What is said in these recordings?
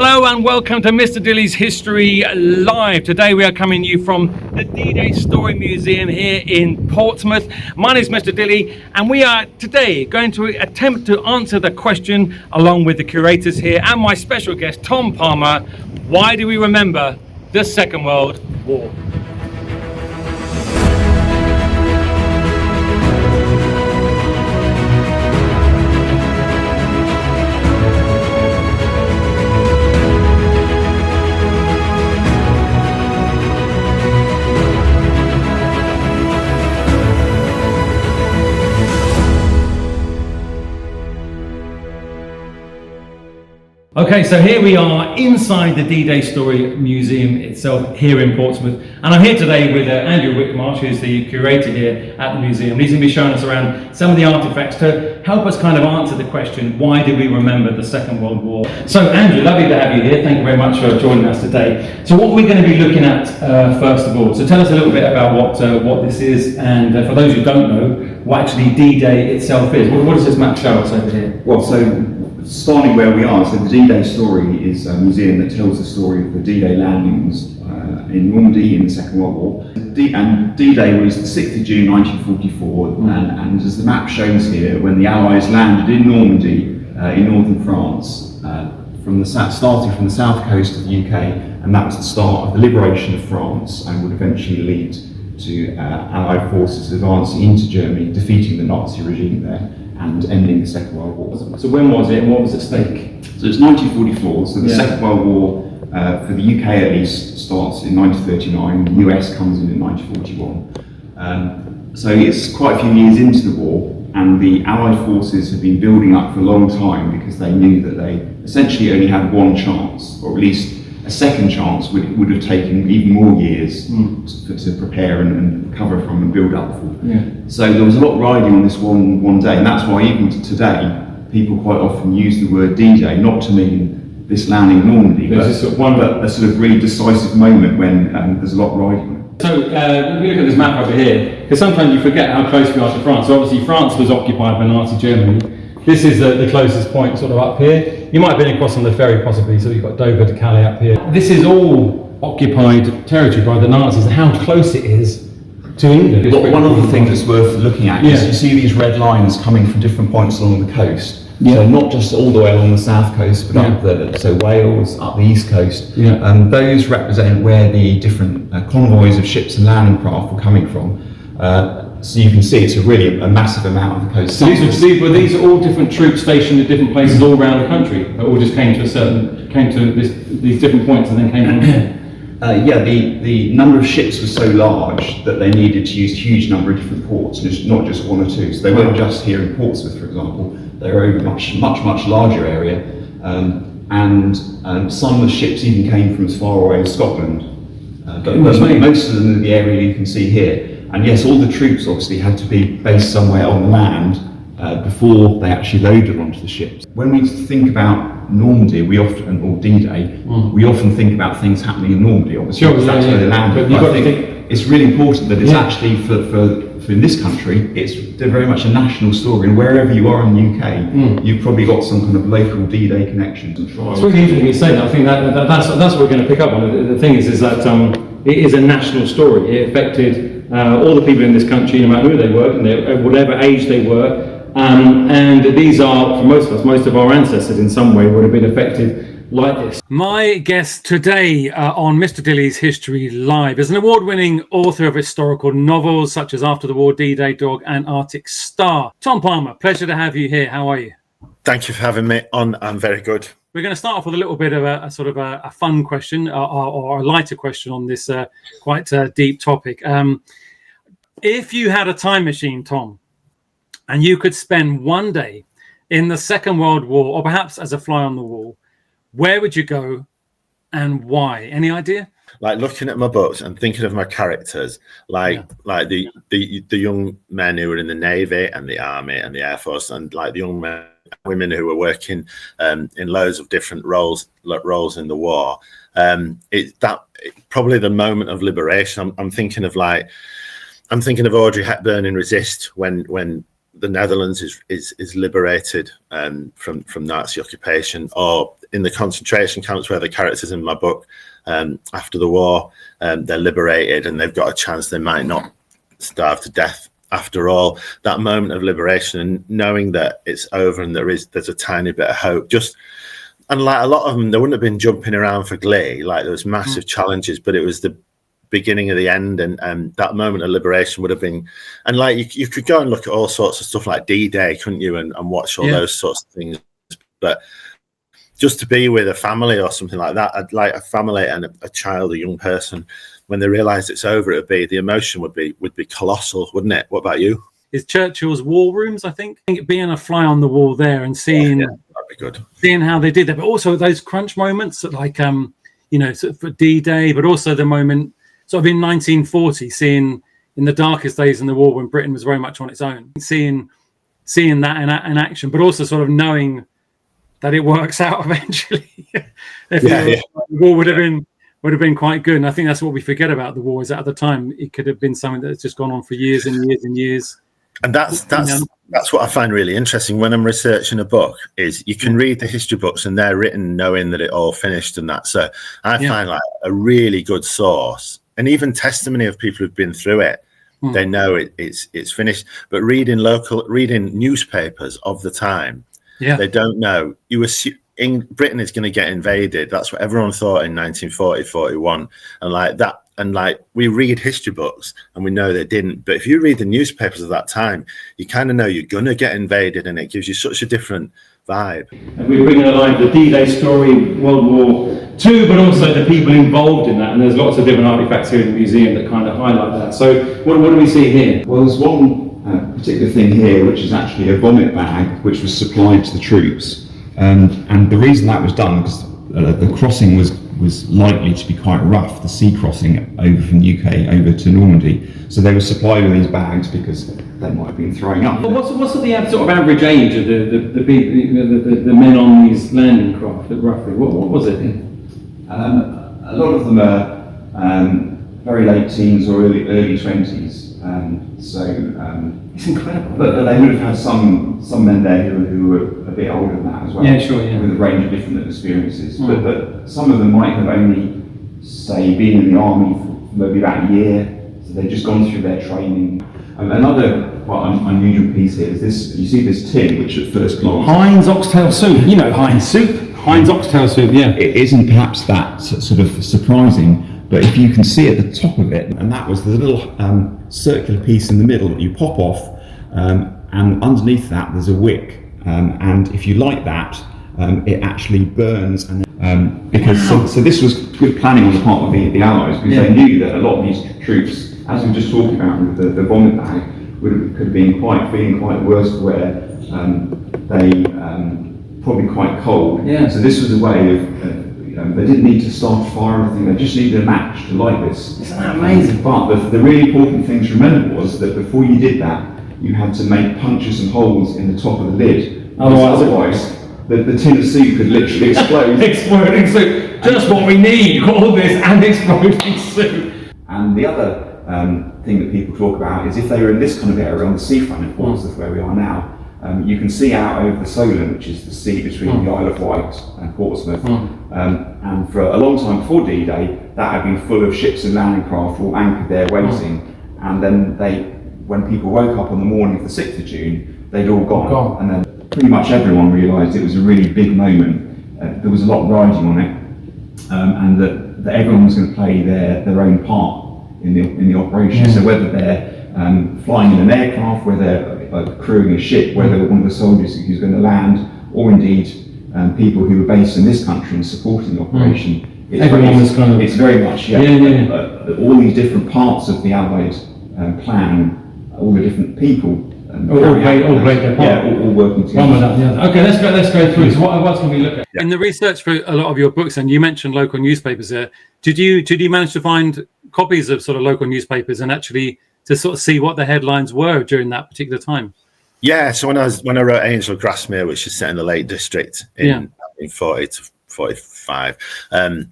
Hello and welcome to Mr Dilly's History Live. Today we are coming to you from the D-Day Story Museum here in Portsmouth. My name is Mr Dilly and we are today going to attempt to answer the question along with the curators here and my special guest Tom Palmer. Why do we remember the Second World War? Okay, so here we are inside the D-Day Story Museum itself here in Portsmouth, and I'm here today with Andrew Whitmarsh, who's the curator here at the museum. He's going to be showing us around some of the artefacts to help us kind of answer the question, why do we remember the Second World War? So Andrew, lovely to have you here. Thank you very much for joining us today. So what are we going to be looking at first of all? So tell us a little bit about what this is, and for those who don't know, what actually D-Day itself is. What does this map show us over here? Well, so starting where we are, so the D-Day Story is a museum that tells the story of the D-Day landings in Normandy in the Second World War. And D-Day was the 6th of June 1944, and as the map shows here, when the Allies landed in Normandy in northern France, starting from the south coast of the UK, and that was the start of the liberation of France and would eventually lead to Allied forces advancing into Germany, defeating the Nazi regime there, and ending the Second World War. So when was it and what was at stake? So it's 1944, so the Second World War, for the UK at least, starts in 1939, the US comes in 1941. So it's quite a few years into the war, and the Allied forces have been building up for a long time because they knew that they essentially only had one chance, or at least a second chance would have taken even more years to prepare and recover from and build up for. So there was a lot riding on this one day, and that's why even today people quite often use the word D-Day not to mean this landing in Normandy, but a sort of really decisive moment when there's a lot riding on it. So if you look at this map over here, because sometimes you forget how close we are to France. So obviously France was occupied by Nazi Germany. This is the closest point, sort of up here. You might have been across on the ferry possibly, so you've got Dover to Calais up here. This is all occupied territory by the Nazis, and how close it is to England. One other thing that's worth looking at is you see these red lines coming from different points along the coast. So not just all the way along the south coast, but up Wales, up the east coast. Those represent where the different convoys of ships and landing craft were coming from. So you can see it's a massive amount of the coast. So these are all different troops stationed at different places all around the country, that all just came to these different points and then came on here? The number of ships was so large that they needed to use a huge number of different ports, not just one or two. So they weren't just here in Portsmouth, for example. They were over a much larger area, and some of the ships even came from as far away as Scotland. But most of them in the area you can see here. And yes, all the troops obviously had to be based somewhere on the land before they actually loaded onto the ships. When we think about Normandy, or D-Day, we often think about things happening in Normandy, obviously, because that's where they landed. But I think it's really important that it's actually, for in this country, it's very much a national story, and wherever you are in the UK, you've probably got some kind of local D-Day connections. It's really interesting you say that. I think that's what we're going to pick up on. The thing is that it is a national story. It affected all the people in this country, no matter who they were, and whatever age they were, and these are, for most of our ancestors in some way would have been affected like this. My guest today on Mr Dilly's History Live is an award-winning author of historical novels such as After the War, D-Day Dog and Arctic Star. Tom Palmer, pleasure to have you here. How are you? Thank you for having me on. I'm very good. We're going to start off with a little bit of a fun question or a lighter question on this quite deep topic. If you had a time machine, Tom, and you could spend one day in the Second World War, or perhaps as a fly on the wall, where would you go and why? Any idea? Like looking at my books and thinking of my characters, like the young men who were in the Navy and the Army and the Air Force, and like the young men, women who were working in loads of different roles in the war. Probably the moment of liberation. I'm thinking of Audrey Hepburn in Resist when the Netherlands is liberated from Nazi occupation, or in the concentration camps where the characters in my book after the war, they're liberated and they've got a chance they might not starve to death after all. That moment of liberation and knowing that it's over and there's a tiny bit of hope. Just, and like a lot of them, they wouldn't have been jumping around for glee. Like there was massive challenges, but it was the beginning of the end, and that moment of liberation would have been, and like you could go and look at all sorts of stuff like D-Day, couldn't you, and watch all those sorts of things. But just to be with a family or something like that, like a family and a child, a young person, when they realise it's over, the emotion would be colossal, wouldn't it? What about you? Is Churchill's war rooms, I think being a fly on the wall there and seeing that'd be good. Seeing how they did that, but also those crunch moments, like sort of for D-Day, but also the moment sort of in 1940, seeing in the darkest days in the war when Britain was very much on its own, seeing that in action, but also sort of knowing that it works out eventually. The war would have been quite good, and I think that's what we forget about the war, is that at the time it could have been something that's just gone on for years and years and years. And that's what I find really interesting when I'm researching a book, is you can read the history books and they're written knowing that it all finished and that. So I find like a really good source, and even testimony of people who've been through it, they know it's finished. But reading newspapers of the time, they don't know. You assume Britain is going to get invaded. That's what everyone thought in 1940, 41, and like that. And like we read history books and we know they didn't. But if you read the newspapers of that time, you kind of know you're going to get invaded, and it gives you such a different vibe. And we're bringing alive the D-Day story, World War II, but also the people involved in that. And there's lots of different artifacts here in the museum that kind of highlight that. So what do we see here? Well, there's one particular thing here, which is actually a vomit bag, which was supplied to the troops. And the reason that was done, because the crossing was likely to be quite rough, the sea crossing over from the UK over to Normandy. So they were supplied with these bags because they might have been throwing up. What's the sort of average age of the men on these landing craft, roughly? What was it? A lot of them are very late teens or early 20s. It's incredible. But they would have had some men there who were a bit older than that as well. Yeah, sure, yeah. With a range of different experiences. But some of them might have only, say, been in the army for maybe about a year, so they've just gone through their training. Another quite unusual piece here is this. You see this tin, which at first glance, Heinz oxtail soup. You know Heinz soup. Heinz oxtail soup. Yeah. It isn't perhaps that sort of surprising. But if you can see at the top of it, and that was the little circular piece in the middle that you pop off, and underneath that there's a wick, and if you light that, it actually burns. And so this was good planning on the part of the Allies, because they knew that a lot of these troops, as we were just talking about with the vomit bag, could have been feeling quite worse for wear. They probably quite cold. Yeah. So this was a way of they didn't need to start a fire or anything, they just needed a match to light this. Isn't that amazing? But the really important thing to remember was that before you did that, you had to make punches and holes in the top of the lid. Otherwise, the tin of soup could literally explode. Exploding soup, just what we need, all this and exploding soup. And the other thing that people talk about is if they were in this kind of area on the seafront in Portsmouth, where we are now, you can see out over the Solent, which is the sea between the Isle of Wight and Portsmouth. And for a long time before D-Day, that had been full of ships and landing craft all anchored there waiting. And then when people woke up on the morning of the 6th of June, they'd all gone. And then pretty much everyone realised it was a really big moment. There was a lot riding on it, and that everyone was going to play their own part in the operation. So whether they're flying in an aircraft, whether crewing a ship, whether one of the soldiers who's going to land, or indeed people who were based in this country and supporting the operation. It's very much all these different parts of the Allied plan, all the different people. All working together. Okay, let's go through. So what else can we look at? In the research for a lot of your books, and you mentioned local newspapers there, did you manage to find copies of sort of local newspapers and actually to sort of see what the headlines were during that particular time? Yeah, so when I wrote Angel of Grasmere, which is set in the Lake District in 40 to 45, I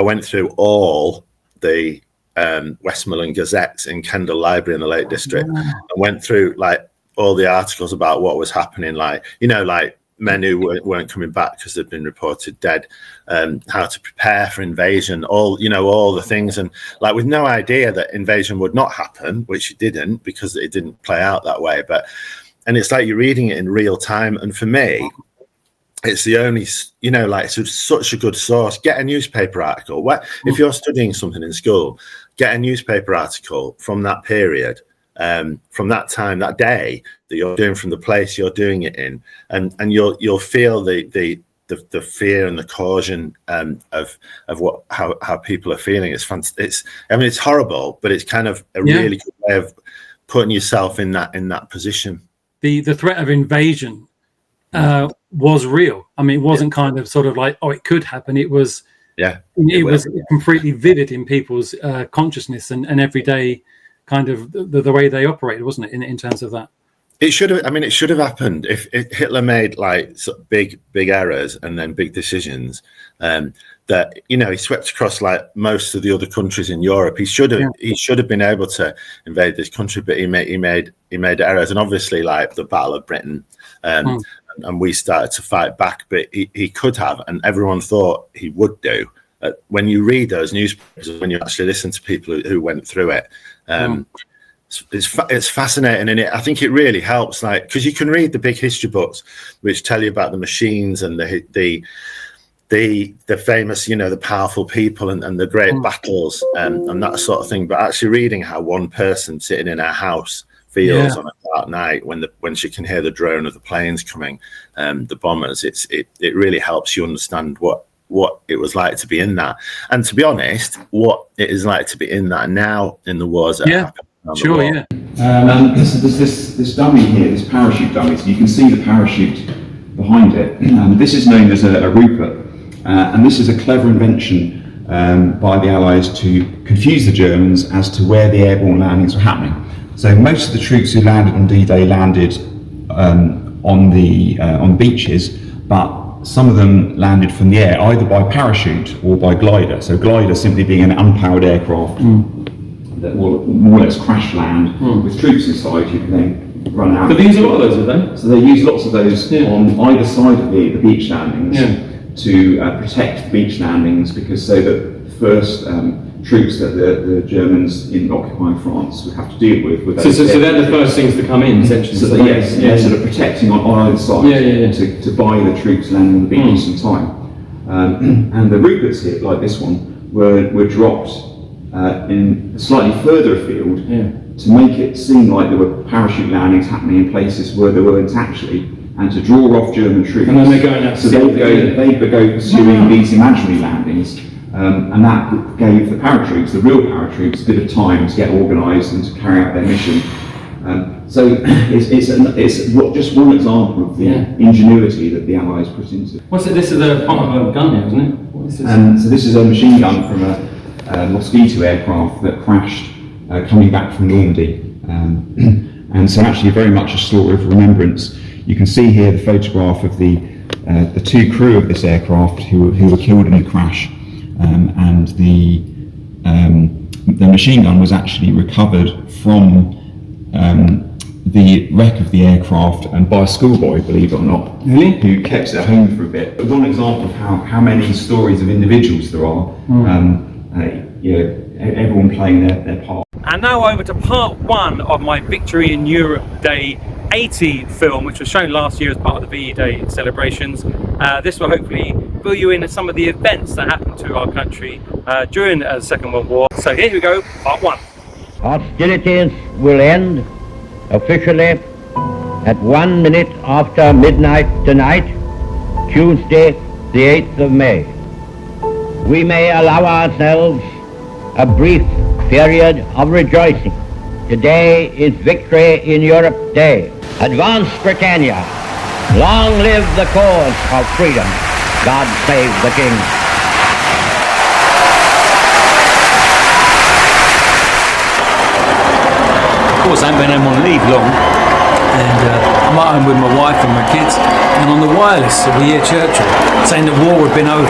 went through all the Westmoreland Gazette in Kendal Library in the Lake District, and went through like all the articles about what was happening, like, you know, like men who weren't coming back because they'd been reported dead, how to prepare for invasion, all, you know, all the things, and like with no idea that invasion would not happen, which it didn't, because it didn't play out that way. But, and it's like you're reading it in real time, and for me, it's the only, you know, like it's such a good source. Get a newspaper article. If you're studying something in school, get a newspaper article from that period, from that time, that day that you're doing, from the place you're doing it in, and you'll feel the fear and the caution of how people are feeling. It's I mean, it's horrible, but it's kind of a really good way of putting yourself in that position. The threat of invasion was real. I mean, it wasn't kind of sort of like, oh, it could happen. It was it was completely vivid in people's consciousness and everyday kind of the way they operated, wasn't it, in terms of that? It should have. I mean, it should have happened if Hitler made like sort of big errors and then big decisions. That, you know, he swept across like most of the other countries in Europe. He should have been able to invade this country, but he made errors, and obviously like the Battle of Britain, and we started to fight back. But he could have, and everyone thought he would do. When you read those newspapers, when you actually listen to people who went through it. It's fascinating, and I think it really helps, like, because you can read the big history books which tell you about the machines and the famous, you know, the powerful people and the great battles and that sort of thing, but actually reading how one person sitting in her house feels on a dark night when she can hear the drone of the planes coming, the bombers, it really helps you understand what it was like to be in that, and to be honest, what it is like to be in that now in the wars that happen. Sure, and there's this dummy here, this parachute dummy. So you can see the parachute behind it. This is known as a Rupert, and this is a clever invention by the Allies to confuse the Germans as to where the airborne landings were happening. So most of the troops who landed on D-Day landed on beaches, but some of them landed from the air, either by parachute or by glider. So glider simply being an unpowered aircraft that will more or less crash land with troops inside. You can then run out. But they use a lot of those, do they? So they use lots of those on either side of the beach landings to protect beach landings, because so that the first troops that the Germans in occupying France would have to deal with. So they're the first things to come in, essentially. So they're sort of protecting on either side to buy the troops landing on the beach some time. And the Ruperts here, like this one, were dropped in slightly further afield to make it seem like there were parachute landings happening in places where there weren't actually, and to draw off German troops. And then they're going out. So they'd go pursuing these imaginary landings, and that gave the paratroops, the real paratroops, a bit of time to get organised and to carry out their mission. So it's just one example of the ingenuity that the Allies put into it. What's it? This is a part of a gun here, isn't it? What is this? And so this is a machine gun from a Mosquito aircraft that crashed coming back from Normandy. And so actually very much a story of remembrance. You can see here the photograph of the two crew of this aircraft who were killed in the crash, and the machine gun was actually recovered from the wreck of the aircraft and by a schoolboy, believe it or not, who kept it at home for a bit. But one example of how many stories of individuals there are, everyone playing their part. And now over to part one of my Victory in Europe Day 80 film, which was shown last year as part of the VE Day celebrations. This will hopefully fill you in on some of the events that happened to our country during the Second World War. So here we go, part one. Hostilities will end officially at 1 minute after midnight tonight, Tuesday, the 8th of May. We may allow ourselves a brief period of rejoicing. Today is Victory in Europe Day. Advance Britannia. Long live the cause of freedom. God save the King. Of course, I haven't been on leave long, and I'm at home with my wife and my kids, and on the wireless we hear Churchill saying the war had been over.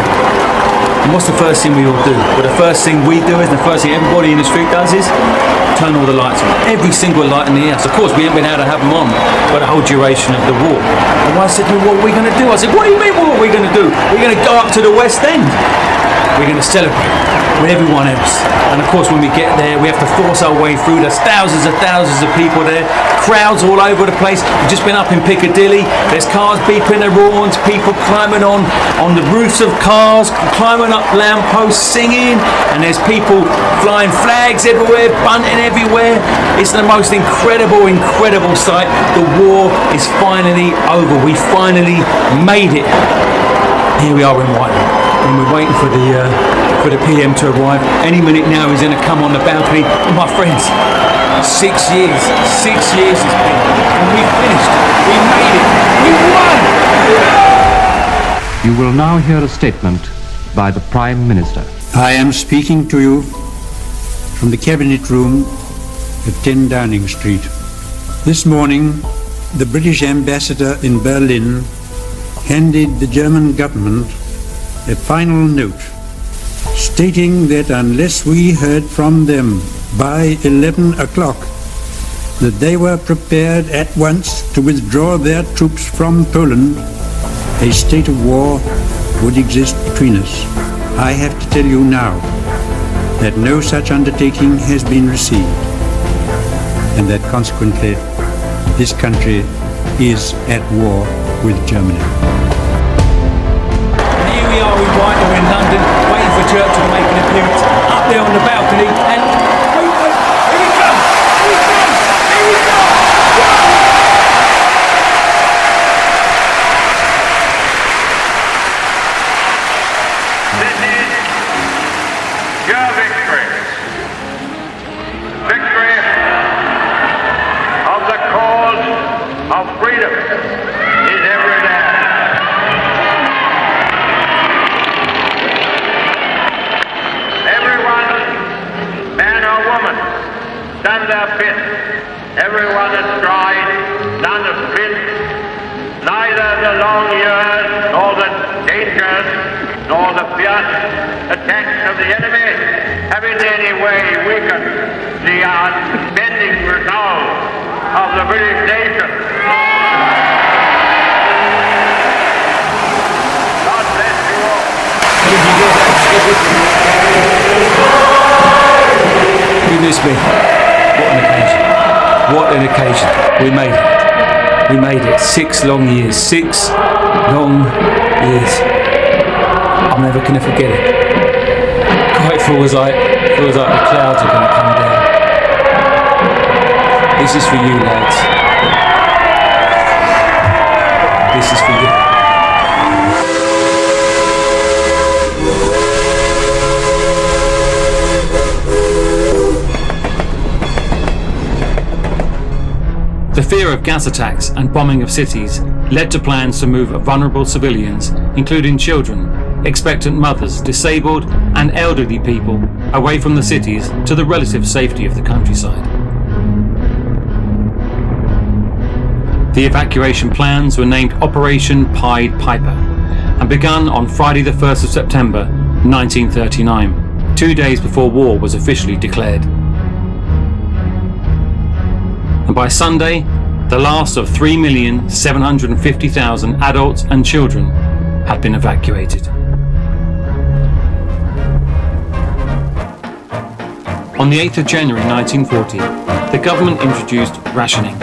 And what's the first thing we all do? Well, the first thing we do is, the first thing everybody in the street does is turn all the lights on. Every single light in the house. Of course, we haven't been able to have them on for the whole duration of the war. And I said, well, what are we going to do? I said, what do you mean, what are we going to do? We're going to go up to the West End. We're going to celebrate with everyone else. And of course, when we get there, we have to force our way through. There's thousands of people there, crowds all over the place. We've just been up in Piccadilly. There's cars beeping their horns, people climbing on the roofs of cars, climbing up lampposts, singing, and there's people flying flags everywhere, bunting everywhere. It's the most incredible sight. The war is finally over. We finally made it. Here we are in Whitehall. And we're waiting for the PM to arrive. Any minute now he's going to come on the balcony. And my friends, 6 years it's been, and we finished. We made it. We won. You will now hear a statement by the Prime Minister. I am speaking to you from the Cabinet Room at 10 Downing Street. This morning, the British ambassador in Berlin handed the German government a final note stating that unless we heard from them by 11 o'clock, that they were prepared at once to withdraw their troops from Poland, a state of war would exist between us. I have to tell you now that no such undertaking has been received, and that consequently this country is at war with Germany. We are in Whitehall in London, waiting for Churchill to make an appearance up there on the balcony, and here he comes! Here he comes! This is your victory. Victory of the cause of freedom is every day. Done their bit. Everyone has tried, done a bit. Neither the long years, nor the dangers, nor the fierce attacks of the enemy have in any way weakened the unbending resolve of the British nation. God bless you all. Goodness me. What an occasion. What an occasion. We made it. We made it. 6 long years. 6 long years. I'm never going to forget it. Quite feels like the clouds are going to come down. This is for you, lads. This is for you. The fear of gas attacks and bombing of cities led to plans to move vulnerable civilians, including children, expectant mothers, disabled and elderly people, away from the cities to the relative safety of the countryside. The evacuation plans were named Operation Pied Piper and begun on Friday the 1st of September 1939, 2 days before war was officially declared. And by Sunday, the last of 3,750,000 adults and children had been evacuated. On the 8th of January 1940, the government introduced rationing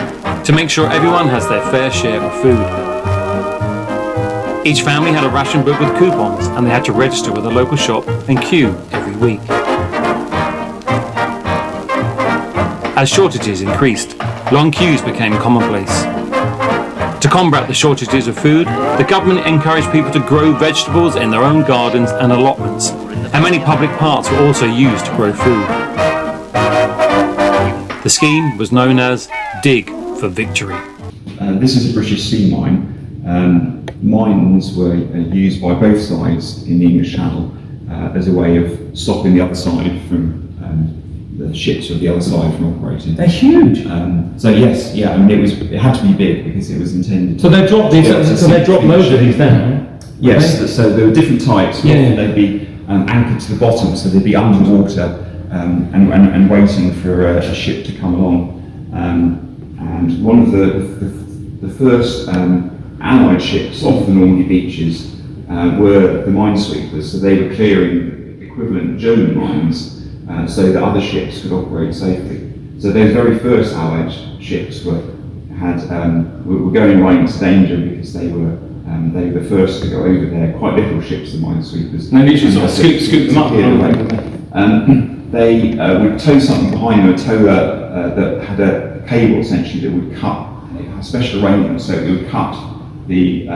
to make sure everyone has their fair share of food. Each family had a ration book with coupons, and they had to register with a local shop and queue every week. As shortages increased, long queues became commonplace. To combat the shortages of food, the government encouraged people to grow vegetables in their own gardens and allotments, and many public parks were also used to grow food. The scheme was known as Dig for Victory. This is a British sea mine. Mines were used by both sides in the English Channel as a way of stopping the other side from the ships of the other side from operating. They're huge. So yes, yeah, I mean it had to be big because it was intended. So they dropped these. So they dropped most of these down. Yes, so there were different types. They'd be anchored to the bottom, so they'd be underwater and waiting for a ship to come along. And one of the first Allied ships off the Normandy beaches were the minesweepers, so they were clearing equivalent German mines so that other ships could operate safely. So those very first Allied ships were going right into danger because they were the first to go over there. Quite little ships, the minesweepers. And you should sort of scoop them up. They would tow something behind them, a tower that had a cable essentially that would cut, it had a special arrangement so it would cut the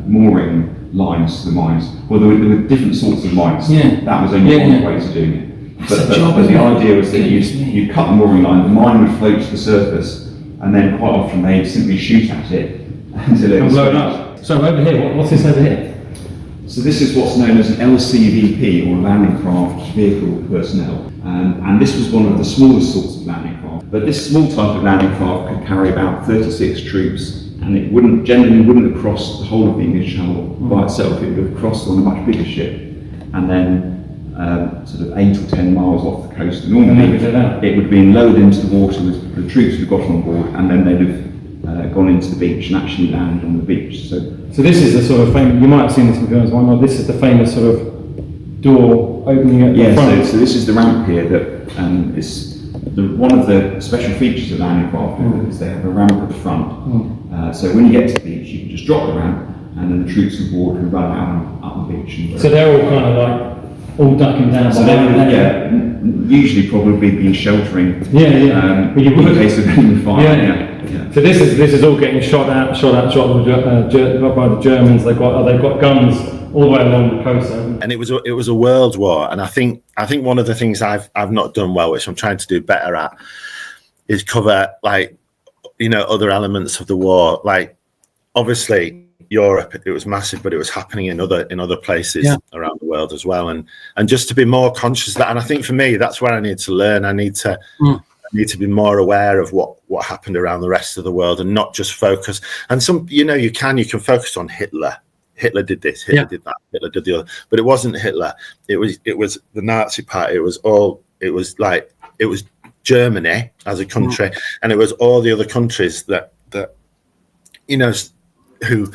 mooring lines to the mines. Well, there were different sorts of mines. That was only one way to doing it. But the idea was that you'd cut the mooring line, the mine would float to the surface, and then quite often they'd simply shoot at it until it was blown up. So over here, what's this over here? So this is what's known as an LCVP, or landing craft vehicle personnel. And this was one of the smallest sorts of landing craft. But this small type of landing craft could carry about 36 troops, and it generally wouldn't have crossed the whole of the English Channel by itself. It would have crossed on a much bigger ship, and then sort of 8 or 10 miles off the coast. And normally it would have been lowered into the water with the troops who got on board, and then they'd have gone into the beach and actually landed on the beach. So this is the sort of famous, you might have seen this in films, why not? This is the famous sort of door opening at the front. So this is the ramp here that is one of the special features of landing craft is they have a ramp at the front. So when you get to the beach, you can just drop the ramp, and then the troops on board can run out up the beach. So they're all kind of like all ducking down. So usually probably been sheltering. In case of enemy fire. So this is all getting shot by the Germans. They've got guns all the way along the coast. And it was a world war. And I think one of the things I've not done well, which I'm trying to do better at, is cover other elements of the war. Like obviously Europe, it was massive, but it was happening in other places around the world as well. And just to be more conscious of that. And I think for me, that's where I need to learn. I need to be more aware of what happened around the rest of the world and not just focus. And you can focus on Hitler. Hitler did this, Hitler did that, Hitler did the other. But it wasn't Hitler. It was the Nazi Party. It was Germany as a country, and it was all the other countries that who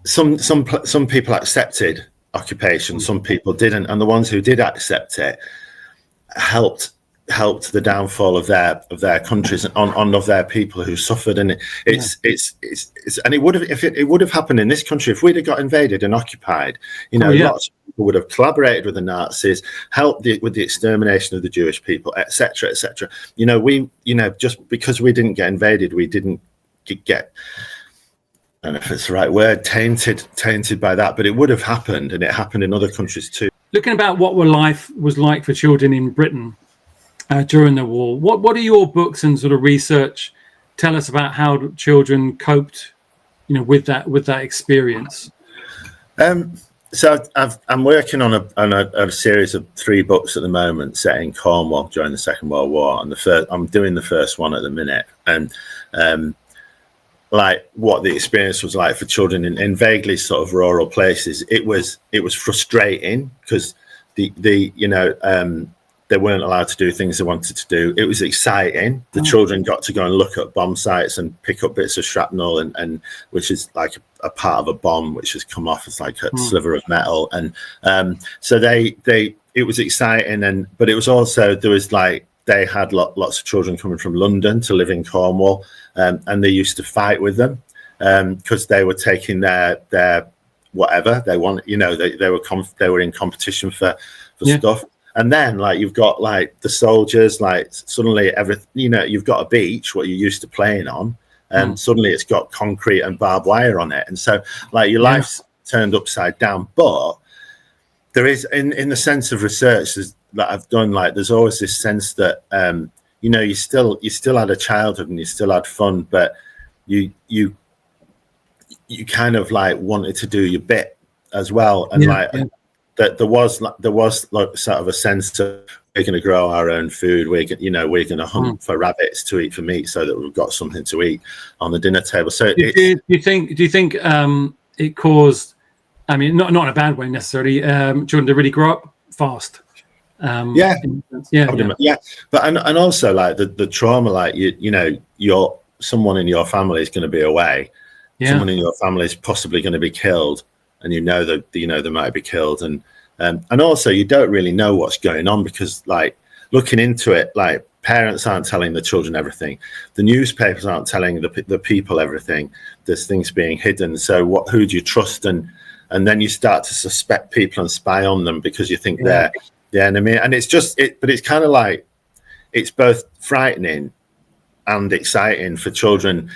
some people accepted occupation, some people didn't, and the ones who did accept it helped the downfall of their countries and of their people who suffered. And it's and it would have happened in this country if we'd have got invaded and occupied. Lots of people would have collaborated with the Nazis, helped with the extermination of the Jewish people, etc., etc. Just because we didn't get invaded, we didn't get, I don't know if it's the right word, tainted by that, but it would have happened, and it happened in other countries too. Looking about what life was like for children in Britain during the war, what are your books and sort of research tell us about how children coped, with that experience? So I'm working on a series of 3 books at the moment set in Cornwall during the Second World War, and I'm doing the first one at the minute, and like what the experience was like for children in vaguely sort of rural places. It was frustrating because they weren't allowed to do things they wanted to do. It was exciting. The children got to go and look at bomb sites and pick up bits of shrapnel, and which is like a part of a bomb which has come off as like a sliver of metal. And so it was exciting, but it was also, they had lots of children coming from London to live in Cornwall, and they used to fight with them because they were taking their whatever they want. They were in competition for stuff. And then you've got the soldiers, suddenly you've got a beach what you're used to playing on, and suddenly it's got concrete and barbed wire on it, and so your life's turned upside down. But there is, in the sense of research that I've done, there's always this sense that you still had a childhood and you still had fun, but you kind of wanted to do your bit as well, and that there was sort of a sense of, we're going to grow our own food, we're going to hunt for rabbits to eat for meat so that we've got something to eat on the dinner table. So do you think it caused, I mean, not in a bad way necessarily, children to really grow up fast. Yeah. But and also like the trauma, like you know, someone in your family is going to be away. Yeah. Someone in your family is possibly going to be killed, and you know that they might be killed, and also you don't really know what's going on, because like looking into it, like parents aren't telling the children everything, the newspapers aren't telling the people everything. There's things being hidden. So who do you trust? And then you start to suspect people and spy on them because you think they're the enemy. And it's just but it's kind of like, it's both frightening and exciting for children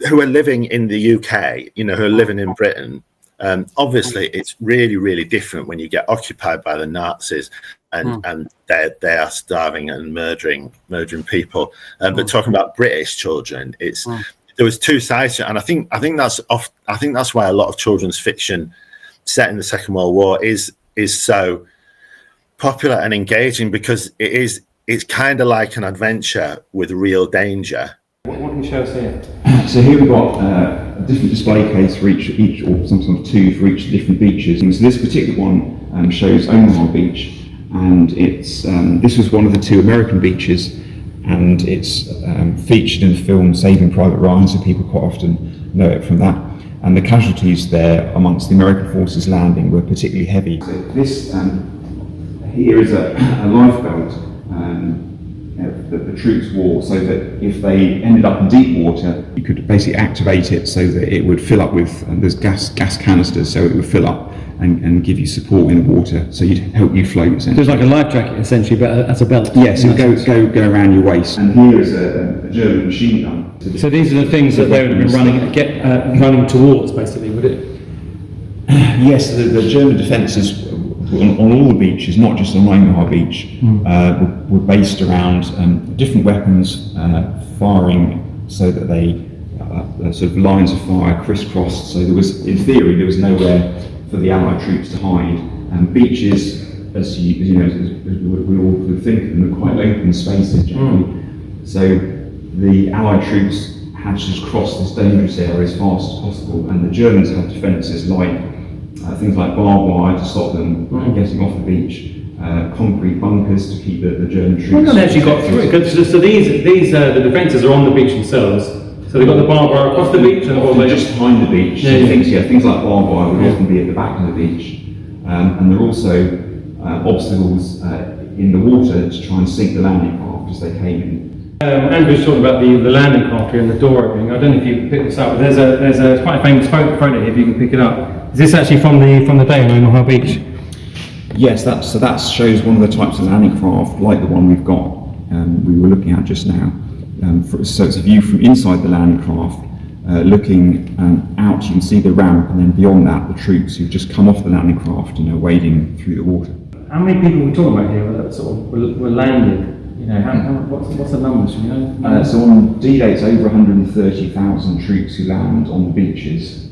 who are living in the UK, you know, who are living in Britain. Obviously, it's really, really different when you get occupied by the Nazis and they are starving and murdering people. But talking about British children, there was two sides to it, and I think that's why a lot of children's fiction set in the Second World War is so popular and engaging, because it's kind of like an adventure with real danger. What can you show us here? So here we've got a different display case for each, or sometimes two for each different beaches. And so this particular one shows Omaha Beach, and it's this was one of the two American beaches, and it's featured in the film Saving Private Ryan, so people quite often know it from that. And the casualties there amongst the American forces landing were particularly heavy. So this here is a lifeboat that the troops wore, so that if they ended up in deep water, you could basically activate it so that it would fill up with, there's gas canisters, so it would fill up and give you support in the water, so you'd help you float. So it's like a life jacket essentially, but as a belt. Yes, it would go around your waist. And here is a German machine gun. So these are the things that they would have been running towards, basically, would it? Yes, the German defences on all the beaches, not just on Omaha Beach, were based around different weapons firing, so that they sort of lines of fire crisscrossed. So there was, in theory, there was nowhere for the Allied troops to hide. And beaches, as you know, as we all would think of them, are quite open spaces generally. So the Allied troops had to just cross this dangerous area as fast as possible, and the Germans had defences like things like barbed wire to stop them getting off the beach, concrete bunkers to keep the German troops. Well, they actually got through it. So these the defences are on the beach themselves. So they've got the barbed wire across the beach, and they're just behind the beach. So things like barbed wire would often be at the back of the beach, and there are also obstacles in the water to try and sink the landing craft as they came in. Andrew's talking about the landing craft here and the door opening. I don't know if you can pick this up, but there's a quite a famous photo here, if you can pick it up. Is this actually from the day on Omaha Beach? Yes, that shows one of the types of landing craft, like the one we've got, we were looking at just now. So it's a view from inside the landing craft, looking out. You can see the ramp, and then beyond that, the troops who've just come off the landing craft, wading through the water. How many people are we talking about here that sort of were landed? You know, what's the numbers? You know? So on D-Day, it's over 130,000 troops who land on the beaches,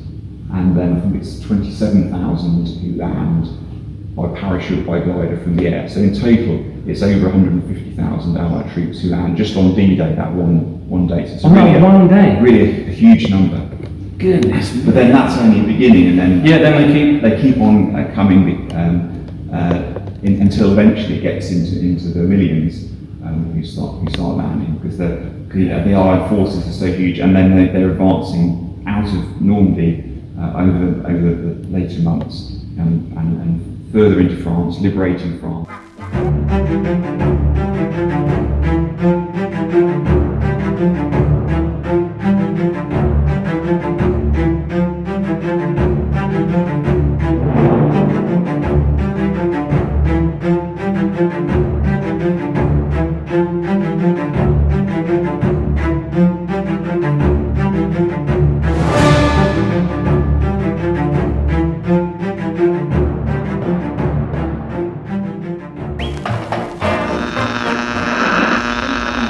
and then I think it's 27,000 who land by parachute, by glider from the air. So in total, it's over 150,000 Allied troops who land just on D-Day, that one day. So it's one day? Really a huge number. Goodness. But then that's only the beginning, and then then they keep on coming until eventually it gets into the millions who start landing, because the Allied forces are so huge, and then they're advancing out of Normandy over the later months and further into France, liberating France.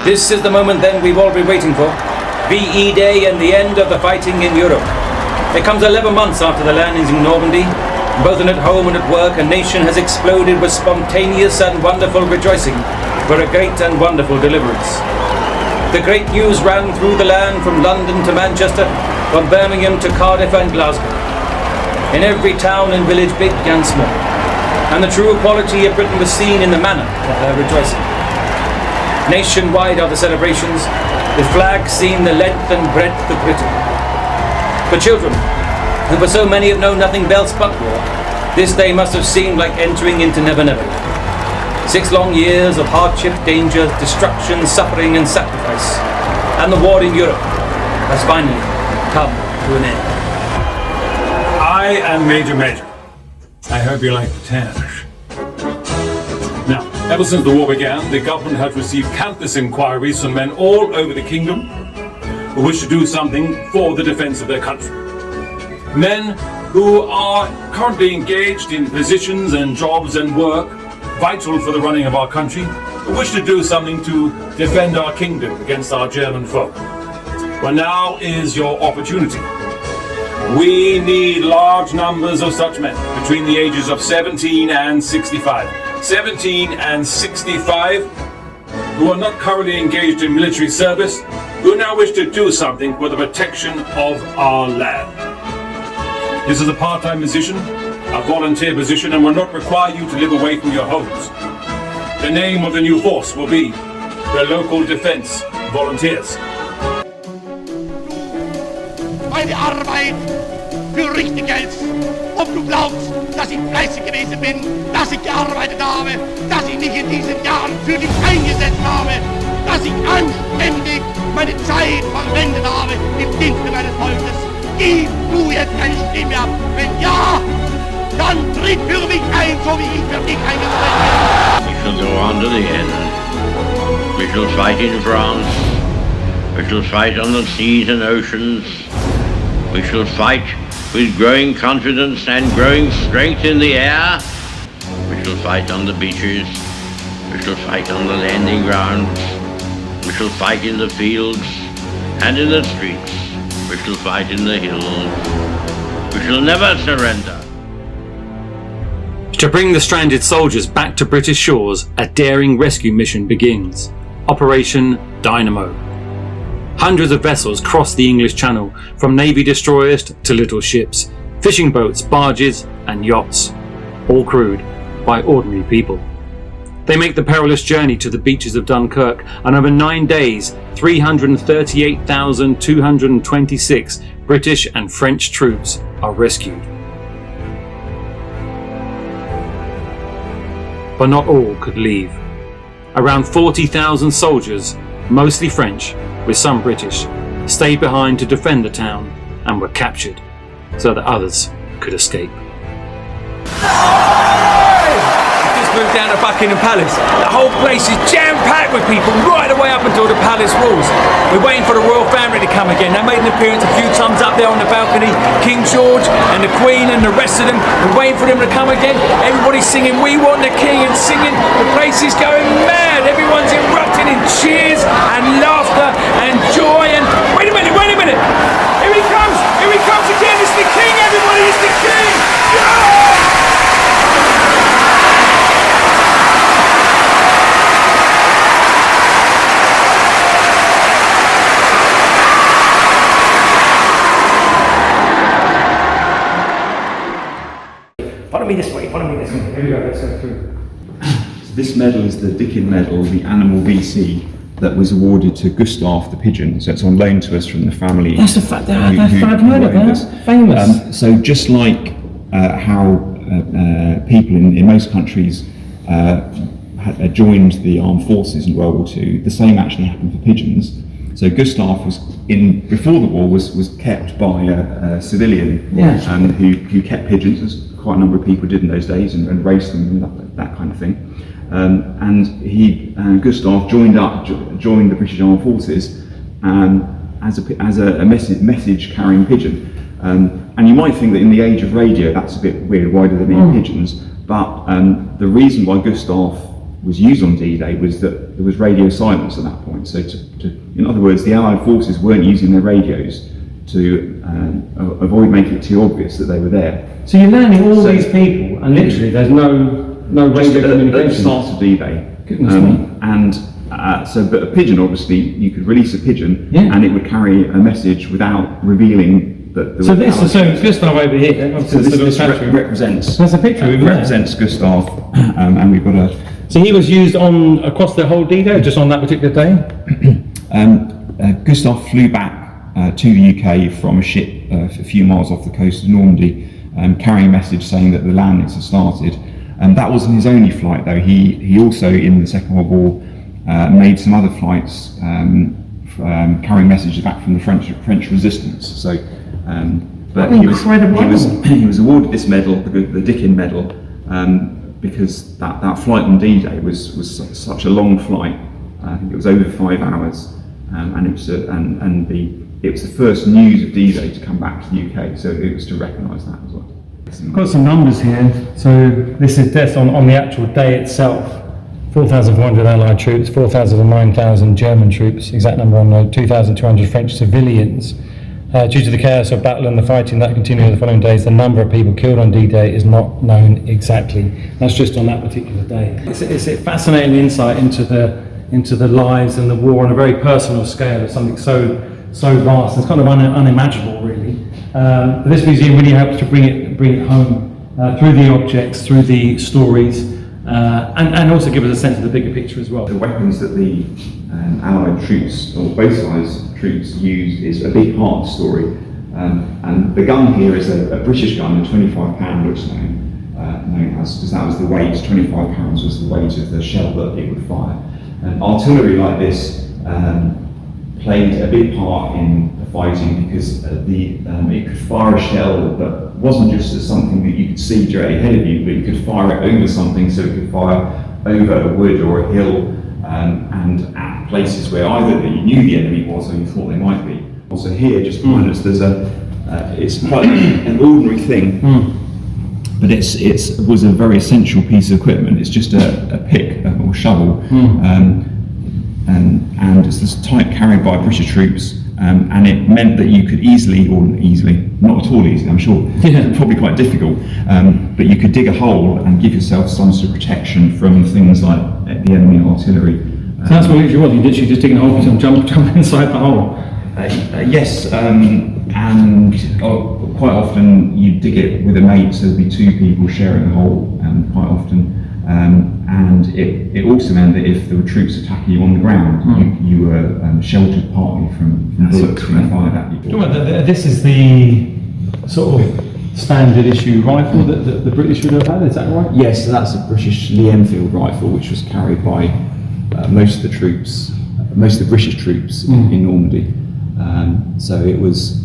This is the moment then we've all been waiting for. VE Day and the end of the fighting in Europe. It comes 11 months after the landings in Normandy. Both at home and at work, a nation has exploded with spontaneous and wonderful rejoicing for a great and wonderful deliverance. The great news ran through the land from London to Manchester, from Birmingham to Cardiff and Glasgow. In every town and village, big and small. And the true quality of Britain was seen in the manner of her rejoicing. Nationwide are the celebrations, with flags seen the length and breadth of Britain. For children, who for so many have known nothing else but war, this day must have seemed like entering into Never Never. 6 long years of hardship, danger, destruction, suffering and sacrifice, and the war in Europe has finally come to an end. I am Major. I hope you like the tash. Now, ever since the war began, the government has received countless inquiries from men all over the kingdom who wish to do something for the defense of their country. Men who are currently engaged in positions and jobs and work vital for the running of our country, who wish to do something to defend our kingdom against our German foe. Well, now is your opportunity. We need large numbers of such men between the ages of 17 and 65. 17 and 65 who are not currently engaged in military service, who now wish to do something for the protection of our land. This is a part-time position, a volunteer position, and will not require you to live away from your homes. The name of the new force will be the Local Defense Volunteers. Meine Arbeit für richtig hältst, ob du glaubst, dass ich fleißig gewesen bin, dass ich gearbeitet habe, dass ich mich in diesen Jahren für dich eingesetzt habe, dass ich anständig meine Zeit verwendet habe im Dienste meines Volkes. Gib du jetzt deine Stimme ab. Wenn ja, dann tritt für mich ein, so wie ich für dich eingesetzt bin. We shall go on to the end. We shall fight in France. We shall fight on the seas and oceans. We shall fight with growing confidence and growing strength in the air. We shall fight on the beaches. We shall fight on the landing grounds. We shall fight in the fields and in the streets. We shall fight in the hills. We shall never surrender. To bring the stranded soldiers back to British shores, a daring rescue mission begins. Operation Dynamo. Hundreds of vessels cross the English Channel, from Navy destroyers to little ships, fishing boats, barges and yachts, all crewed by ordinary people. They make the perilous journey to the beaches of Dunkirk, and over 9 days, 338,226 British and French troops are rescued. But not all could leave. Around 40,000 soldiers, mostly French, with some British, stayed behind to defend the town and were captured so that others could escape. Moved down to Buckingham Palace. The whole place is jam-packed with people right the way up until the palace walls. We're waiting for the royal family to come again. They made an appearance a few times up there on the balcony. King George and the Queen and the rest of them. We're waiting for them to come again. Everybody's singing "We Want the King" and singing. The place is going mad. Everyone's erupting in cheers and laughter and joy and... Wait a minute! Here he comes again. It's the King, everybody. It's the King. Yeah! Follow me this way. Here we go, let's go through. This medal is the Dickin Medal, the Animal VC, that was awarded to Gustav the pigeon. So it's on loan to us from the family. That's a fact. I've heard of that. Famous. So just like how people in most countries had joined the armed forces in World War II, the same actually happened for pigeons. So Gustav was before the war was kept by a civilian who kept pigeons, as quite a number of people did in those days, and raised them and that kind of thing. And Gustav joined the British Armed Forces as a message carrying pigeon. And you might think that in the age of radio that's a bit weird. Why do they need pigeons? But the reason why Gustav was used on D-Day was that there was radio silence at that point. So in other words, the Allied forces weren't using their radios to avoid making it too obvious that they were there. So you're landing all these people, and literally there's no radio communication. At the start of D-Day. Goodness me. And But a pigeon, obviously, you could release a pigeon, Yeah. and it would carry a message without revealing that. So Gustav over here. So this represents. There's a picture of him there. Represents Gustav, and we've got a. So he was used on across the whole D-Day, just on that particular day. Gustav flew back to the UK from a ship a few miles off the coast of Normandy, carrying a message saying that the landings had started. That wasn't his only flight, though. He also, in the Second World War, made some other flights carrying messages back from the French resistance. So, but he was awarded this medal, the Dickin Medal, because that flight on D-Day was such a long flight. I think it was over 5 hours, and it was the first news of D-Day to come back to the UK. So it was to recognise that as well. I've got some numbers here. So this is deaths on the actual day itself. 4,400 Allied troops, 4,009,000 German troops, exact number unknown, 2,200 French civilians. Due to the chaos of battle and the fighting that continued the following days, the number of people killed on D-Day is not known exactly. That's just on that particular day. It's a fascinating insight into the lives and the war on a very personal scale of something so vast. It's kind of unimaginable, really. But this museum really helps to bring it home through the objects, through the stories, and also give us a sense of the bigger picture as well. The weapons that the Allied troops, or both sides troops, used is a big part of the story. And the gun here is a British gun, a 25 pound, which is known as, because that was the weight, 25 pounds was the weight of the shell that it would fire. And artillery like this played a big part in the fighting, because it could fire a shell that wasn't just as something that you could see directly ahead of you, but you could fire it over something, so it could fire over a wood or a hill, and at places where either that you knew the enemy was or you thought they might be. Also here, just behind us, there's it's quite an ordinary thing, but it was a very essential piece of equipment. It's just a pick or shovel, and it's this type carried by British troops, and it meant that you could not at all easily, I'm sure, probably quite difficult, but you could dig a hole and give yourself some sort of protection from things like the enemy artillery. So that's what you literally just digging a hole and jump inside the hole. Yes, and quite often you dig it with a mate, so there'd be two people sharing a hole, quite often. And it also meant that if there were troops attacking you on the ground, you were sheltered partly from bullets being fired at you. This is the sort of standard issue rifle that the British would have had, is that right? Yes, so that's a British Lee Enfield rifle, which was carried by most of the British troops in Normandy. So it was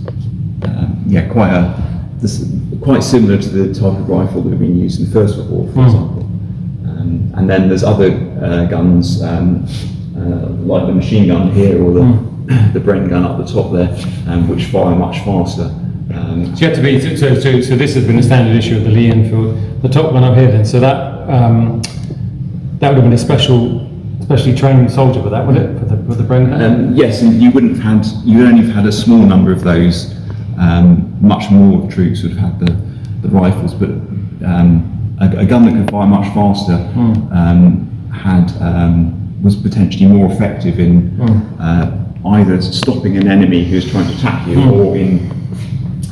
quite similar to the type of rifle that had been used in the First World War, for example. And then there's other guns, like the machine gun here, or the Brent gun up the top there, which fire much faster. So you have to be. So this has been a standard issue of the Lee Enfield. The top one up here, then. So that would have been a specially trained soldier for that, would it? For the Brent gun? Yes, and you only have had a small number of those. Much more troops would have had the rifles, but. A gun that could fire much faster was potentially more effective in either stopping an enemy who's trying to attack you, or in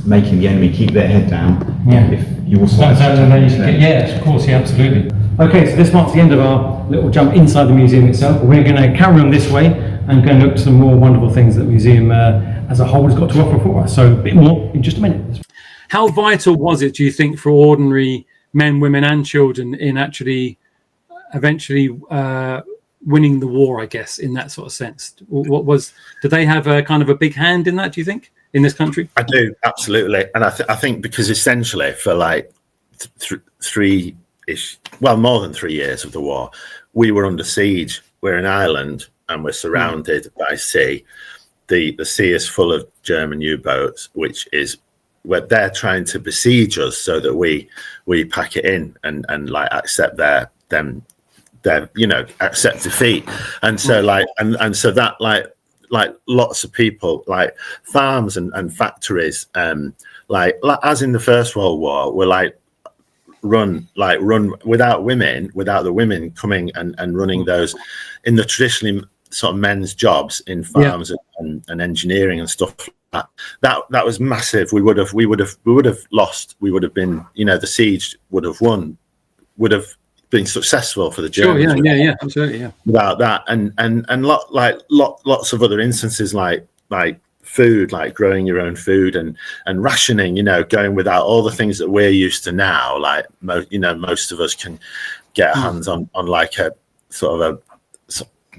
making the enemy keep their head down. If you also yes, of course, absolutely. Okay, so this marks the end of our little jump inside the museum itself. We're going to carry on this way and go and look at some more wonderful things that the museum as a whole has got to offer for us. So a bit more in just a minute. How vital was it, do you think, for ordinary men, women and children in actually eventually winning the war, I guess, in that sort of sense? Did they have a kind of a big hand in that, do you think, in this country? I do, absolutely. And I think because essentially for like more than 3 years of the war, we were under siege. We're in Ireland and we're surrounded by sea. The sea is full of German U-boats, which is where they're trying to besiege us so that we pack it in and like accept their accept defeat. And so so that like lots of people, like farms and factories, like as in the First World War, were like run without the women coming and running those in the traditionally sort of men's jobs in farms and engineering and stuff like that was massive. We would have lost. We would have been, the siege would have been successful for the Germans. Sure, absolutely, without that, and lots of other instances like food, like growing your own food and rationing, going without all the things that we're used to now. Like most of us can get our hands on like a sort of a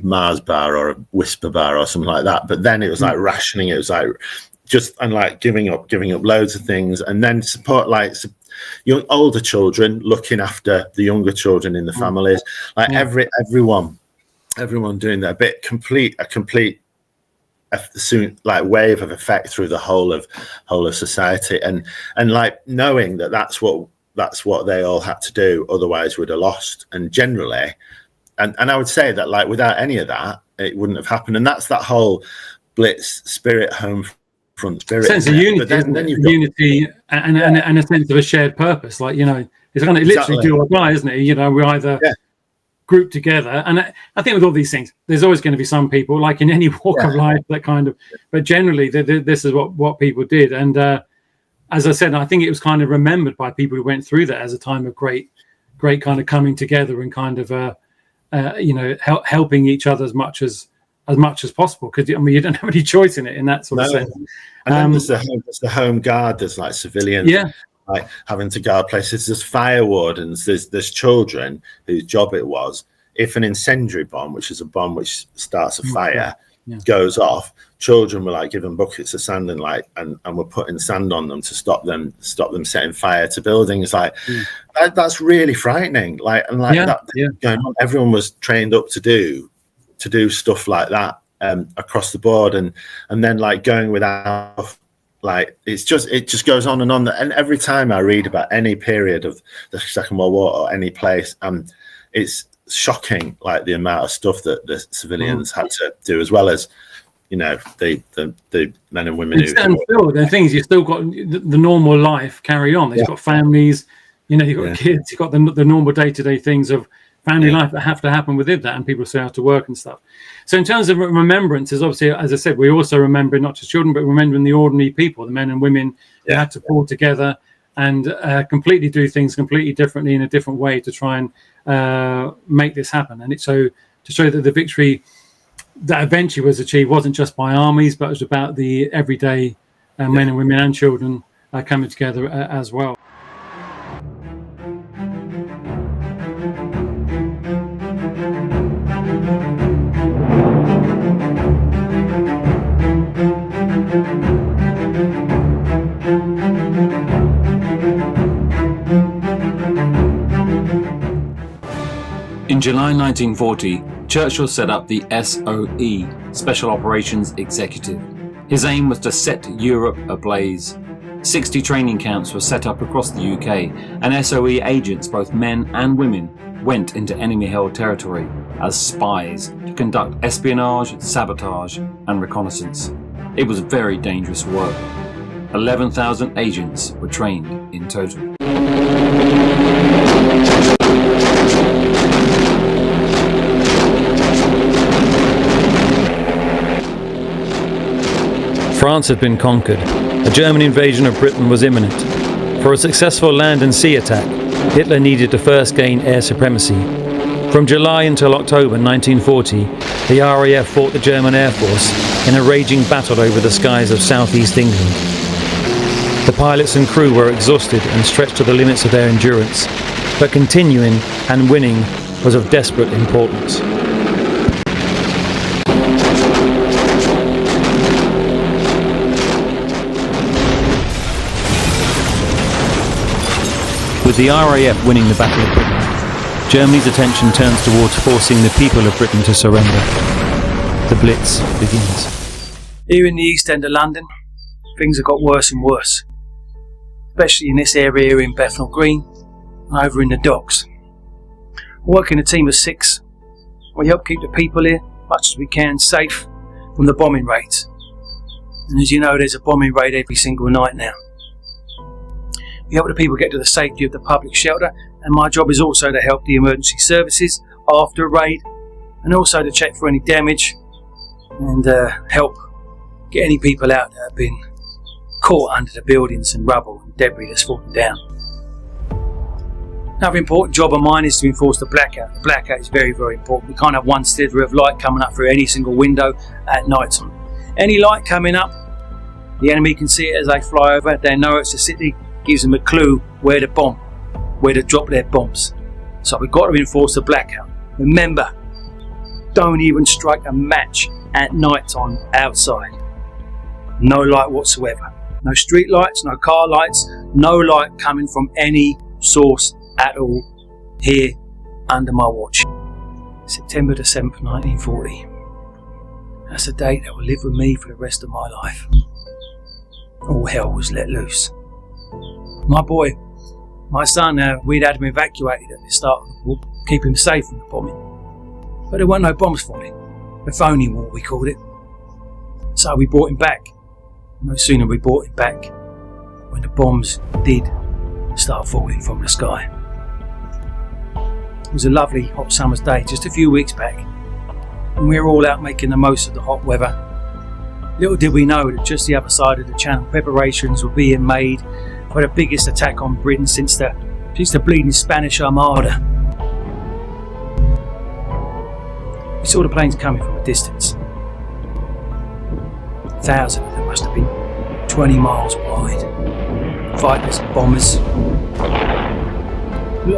Mars bar or a Whisper bar or something like that. But then it was like rationing. It was like giving up loads of things, and then support young older children looking after the younger children in the families. Everyone doing their bit. A complete wave of effect through the whole of society, and like knowing that that's what they all had to do, otherwise we'd have lost. And generally, and I would say that like without any of that, it wouldn't have happened. And that's that whole Blitz spirit, home front spirit, sense of unity, then you've got unity and a sense of a shared purpose. Like, it's going to literally do or die, isn't it? We either group together, and I think with all these things, there's always going to be some people, like in any walk of life, that kind of. But generally, this is what people did, and as I said, I think it was kind of remembered by people who went through that as a time of great kind of coming together and kind of helping each other as much as possible, because you don't have any choice in it in that sort of sense. And then there's the home guard. There's like civilians, like having to guard places. There's fire wardens. There's children whose job it was, if an incendiary bomb, which is a bomb which starts a fire, goes off, children were like given buckets of sand and were putting sand on them to stop them setting fire to buildings. That's really frightening. Going on. Everyone was trained up to do stuff like that across the board, and then like going without, like it just goes on. And every time I read about any period of the Second World War or any place, it's shocking, like the amount of stuff that the civilians had to do, as well as the men and women the things you still got the normal life carry on. They've got families, you've got kids, you've got the normal day-to-day things of family life that have to happen within that, and people still have to work and stuff. So in terms of remembrance, is obviously, as I said, we also remember not just children, but remembering the ordinary people, the men and women who had to pull together and completely do things completely differently in a different way to try and make this happen. And it's so to show that the victory that eventually was achieved wasn't just by armies, but it was about the everyday men and women and children coming together as well. In July 1940, Churchill set up the SOE, Special Operations Executive. His aim was to set Europe ablaze. 60 training camps were set up across the UK, and SOE agents, both men and women, went into enemy-held territory as spies to conduct espionage, sabotage, and reconnaissance. It was very dangerous work. 11,000 agents were trained in total. France had been conquered. A German invasion of Britain was imminent. For a successful land and sea attack, Hitler needed to first gain air supremacy. From July until October 1940, the RAF fought the German Air Force in a raging battle over the skies of southeast England. The pilots and crew were exhausted and stretched to the limits of their endurance, but continuing and winning was of desperate importance. With the RAF winning the Battle of Britain, Germany's attention turns towards forcing the people of Britain to surrender. The Blitz begins. Here in the East End of London, things have got worse and worse. Especially in this area here in Bethnal Green and over in the docks. We work in a team of 6. We help keep the people here, much as we can, safe from the bombing raids. And as you know, there's a bombing raid every single night now. We help the people get to the safety of the public shelter, and my job is also to help the emergency services after a raid, and also to check for any damage and help get any people out that have been caught under the buildings and rubble and debris that's fallen down. Another important job of mine is to enforce the blackout. The blackout is very, very important. We can't have one sliver of light coming up through any single window at night time. Any light coming up, the enemy can see it as they fly over. They know it's a city, gives them a clue where to bomb, where to drop their bombs. So we've got to enforce the blackout. Remember, don't even strike a match at night time outside. No light whatsoever. No street lights, no car lights, no light coming from any source at all here under my watch. September the 7th, 1940. That's a date that will live with me for the rest of my life. All hell was let loose. My boy, my son, we'd had him evacuated at the start of the war, keep him safe from the bombing. But there weren't no bombs falling. The phony war, we called it. So we brought him back. No sooner we brought him back when the bombs did start falling from the sky. It was a lovely hot summer's day just a few weeks back, and we were all out making the most of the hot weather. Little did we know that just the other side of the channel, preparations were being made for the biggest attack on Britain since the bleeding Spanish Armada. We saw the planes coming from a distance. 1,000 of them must have been 20 miles wide. Fighters and bombers.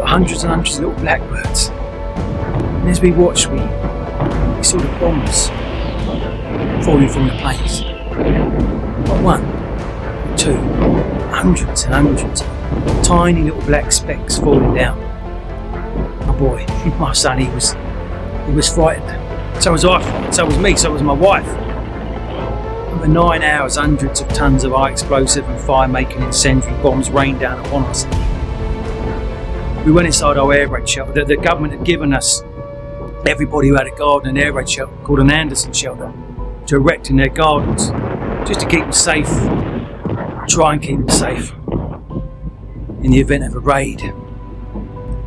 Hundreds and hundreds of little blackbirds. And as we watched, we saw the bombs falling from the planes. Not one, not two, hundreds and hundreds of tiny little black specks falling down. My boy, my son, he was frightened. So was I frightened, so was me, so was my wife. Over 9 hours, hundreds of tons of high explosive and fire-making incendiary bombs rained down upon us. We went inside our air raid shelter. The government had given us, everybody who had a garden, an air raid shelter called an Anderson shelter to erect in their gardens, just to keep them safe, try and keep them safe in the event of a raid. If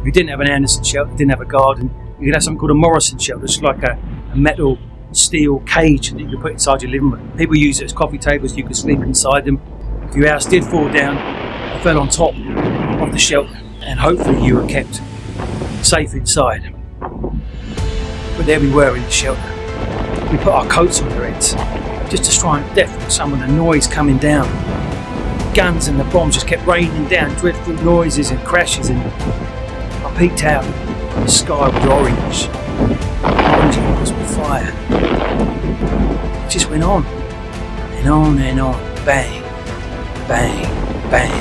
you didn't have an Anderson shelter, didn't have a garden, you could have something called a Morrison shelter, just like a metal steel cage that you could put inside your living room. People use it as coffee tables, you could sleep inside them. If your house did fall down, it fell on top of the shelter, and hopefully you were kept safe inside. But there we were in the shelter. We put our coats on our heads just to try and deafen some of the noise coming down. Guns and the bombs just kept raining down, dreadful noises and crashes, and I peeked out. The sky was orange. Orange it was with fire. It just went on and on and on. Bang, bang, bang.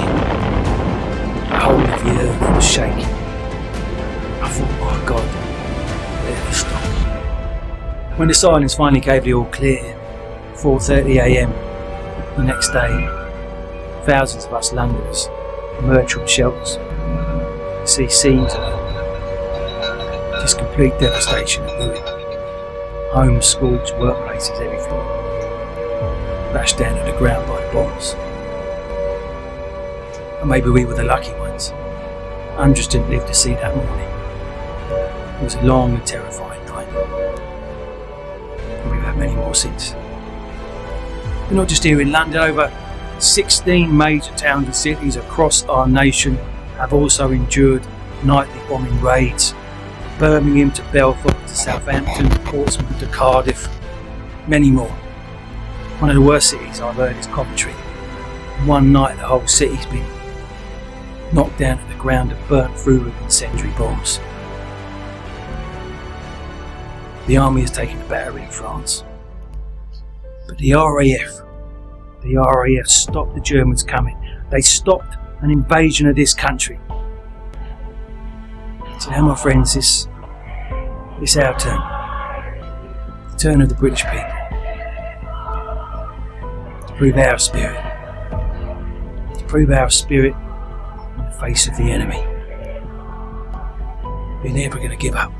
The whole of the earth was shaking. I thought, my God, where to stop? When the silence finally gave the all clear, 4:30 a.m. the next day, thousands of us Londoners emerged from shelters to see scenes of just complete devastation and ruin. Homes, schools, workplaces, everything bashed down to the ground by the bombs. And maybe we were the lucky ones. Hundreds didn't live to see that morning. It was a long and terrifying night. And we've had many more since. We're not just here in London. Over 16 major towns and cities across our nation have also endured nightly bombing raids. Birmingham to Belfast to Southampton to Portsmouth to Cardiff, many more. One of the worst cities I've heard is Coventry. One night the whole city's been knocked down to the ground and burnt through with incendiary bombs. The army has taken the battery in France. But the RAF stopped the Germans coming. They stopped an invasion of this country. So now, my friends, it's our turn. The turn of the British people. To prove our spirit. To prove our spirit in the face of the enemy. We're never going to give up.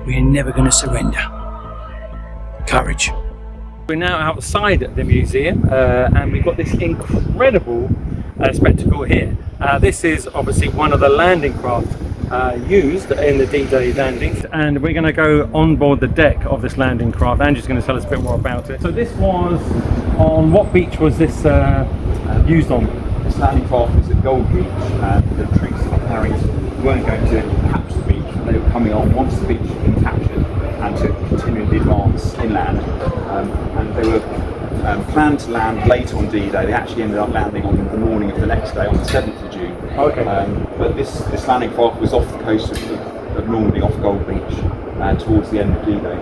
We're never going to surrender. Courage. We're now outside the museum and we've got this incredible spectacle here. This is obviously one of the landing craft used in the D-Day landings, and we're going to go on board the deck of this landing craft. Andrew's going to tell us a bit more about it. So this was on what beach was this used on? This landing craft was at Gold Beach, and the troops of Harrington weren't going to capture the beach. They were coming on once the beach had been captured and to continue the advance inland. And they were planned to land late on D-Day. They actually ended up landing on the morning of the next day, on the 7th of June. Okay. But this landing craft was off the coast of Normandy, off Gold Beach, towards the end of D-Day.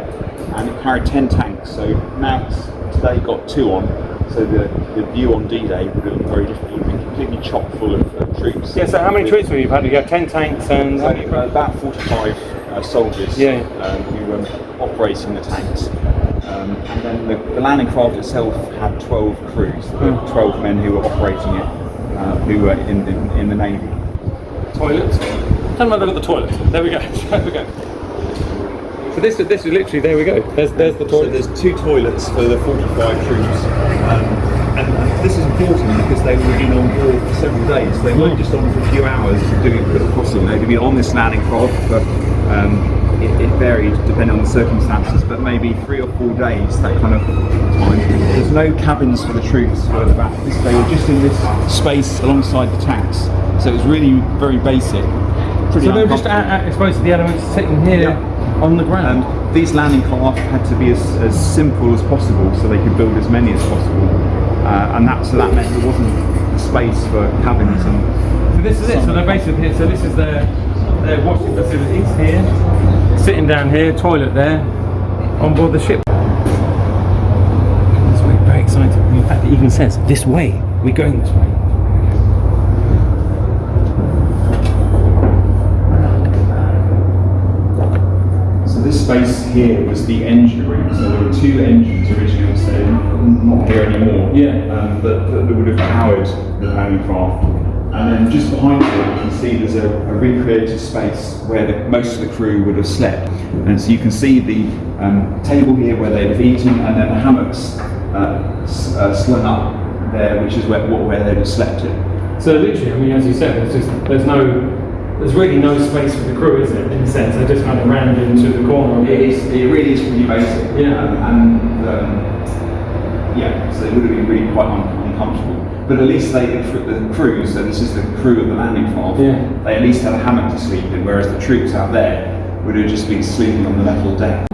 And it carried 10 tanks, so now today got 2 on. So the view on D-Day would have been very different. It would have been completely chock full of troops. Yeah, so how many troops have you had? You got 10 tanks and... about 45 soldiers who were operating the tanks. And then the landing craft itself had 12 crews, 12 men who were operating it, who were in the Navy. Toilets? Tell them a look at the toilet. There we go. There we go. So this is literally, there we go. There's the toilet. So there's 2 toilets for the 45 troops. And this is important because they were in on board for several days. They weren't just on for a few hours doing a bit of crossing. They'd been on this landing craft for, it varied depending on the circumstances, but maybe 3 or 4 days, that kind of time. There's no cabins for the troops further back. They were just in this space alongside the tanks. So it was really very basic. So they were just exposed to the elements sitting here on the ground? These landing craft had to be as simple as possible so they could build as many as possible. And that meant there wasn't space for cabins. And so this is it, so they're basically here, so this is their washing facilities here, sitting down here, toilet there, on board the ship. This way, very exciting. In fact, it even says, this way, we're going this way. This space here was the engine room, so there were 2 engines originally on stage, not here anymore, but that would have powered the landing craft. And then just behind it, you can see there's a recreated space where most of the crew would have slept. And so you can see the table here where they'd have eaten, and then the hammocks slung up there, which is where they'd have slept in. So literally, I mean, as you said, there's really no space for the crew, is it? In a sense, they just kind of rammed into the corner. It really is pretty basic. So it would have been really quite uncomfortable. But at least the crew, so this is the crew of the landing craft, they at least had a hammock to sleep in, whereas the troops out there would have just been sleeping on the metal deck.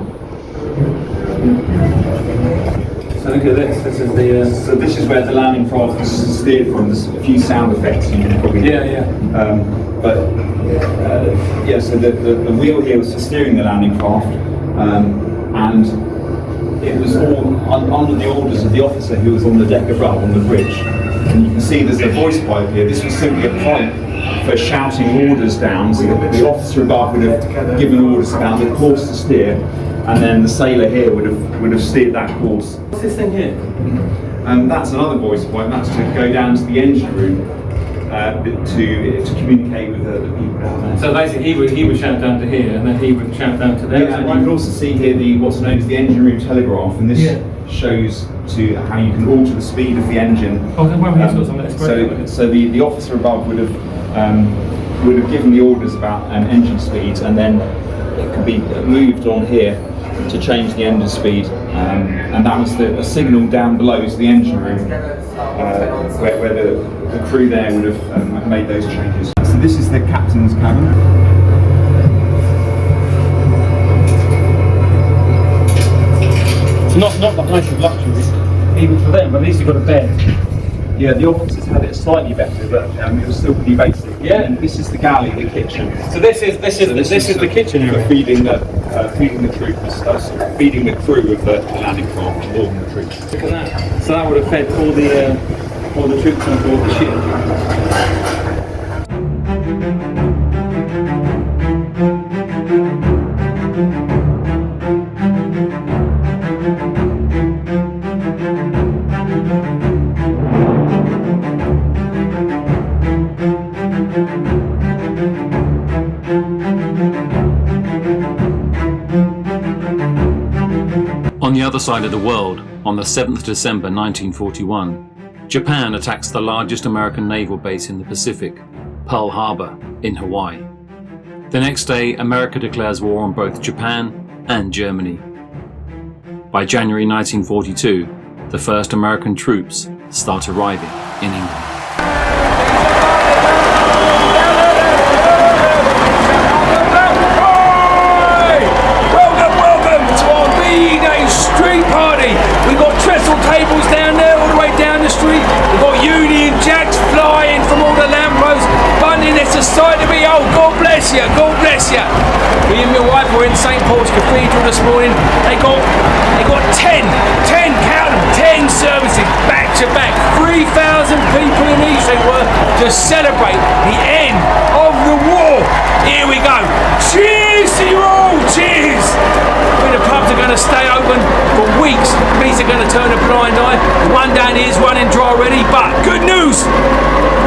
So look at this. This is the. So this is where the landing craft was steered from. There's a few sound effects you can probably. So the wheel here was for steering the landing craft, and it was all under the orders of the officer who was on the deck above, on the bridge. And you can see there's a voice pipe here. This was simply a pipe for shouting orders down. So the officer above would have given orders about the course to steer, and then the sailor here would have steered that course. What's this thing here? That's another voice pipe. That's to go down to the engine room to communicate with the people down there. So basically, he would shout down to here, and then he would shout down to there. And you can also see here what's known as the engine room telegraph, and this shows to how you can alter the speed of the engine. Oh, well, he's got something. That's great. So the officer above would have given the orders about engine speed, and then it could be moved on here to change the engine speed, and that was a signal down below to the engine room, where the crew there would have made those changes. So this is the captain's cabin. It's not the height of luxury, even for them, but at least you've got a bed. Yeah, the officers had it slightly better, but it was still pretty basic. Yeah. And this is the galley, the kitchen. So this is the kitchen area. Feeding the troops, feeding the crew of the landing craft, more than the troops. Look at that. So that would have fed all the troops on board the ship. On the other side of the world, on the 7th December 1941, Japan attacks the largest American naval base in the Pacific, Pearl Harbor, in Hawaii. The next day, America declares war on both Japan and Germany. By January 1942, the first American troops start arriving in England. Welcome to our D-Day street party. We've got trestle tables down there all the way down the street. We've got Union Jacks flying from all the lampposts. Bunting, it's a sight to behold. God bless you, God bless you. Me and my wife were in St Paul's Cathedral this morning. They got 10, count them, 10 services back to back. 3,000 people in each they were to celebrate the end of the war. Here we go. Cheers to you all, cheers. The pubs are going to stay open for weeks. Police are going to turn a blind eye. The one down here is running dry already, but good news,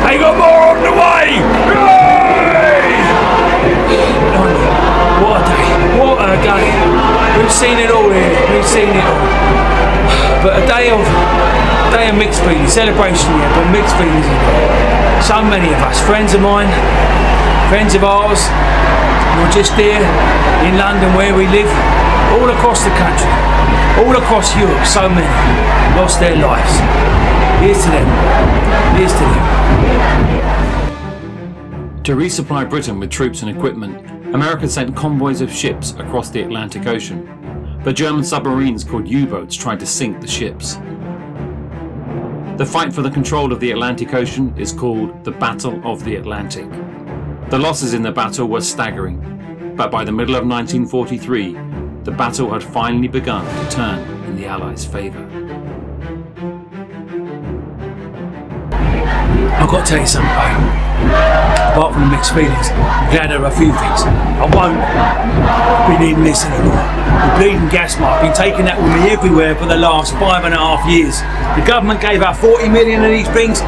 they got more on the way. Hooray! What a day, what a day. We've seen it all here, we've seen it all. But a day of mixed feelings, celebration here, but mixed feelings here. So many of us, friends of mine, friends of ours, not just here in London where we live, all across the country, all across Europe, so many lost their lives. Here's to them, here's to them. To resupply Britain with troops and equipment, America sent convoys of ships across the Atlantic Ocean, but German submarines called U-boats tried to sink the ships. The fight for the control of the Atlantic Ocean is called the Battle of the Atlantic. The losses in the battle were staggering, but by the middle of 1943, the battle had finally begun to turn in the Allies' favour. I've got to tell you something, mate. Apart from the mixed feelings, I'm glad there are a few things. I won't be needing this anymore. The bleeding gas mark, I've been taking that with me everywhere for the last 5.5 years. The government gave out 40 million of these things,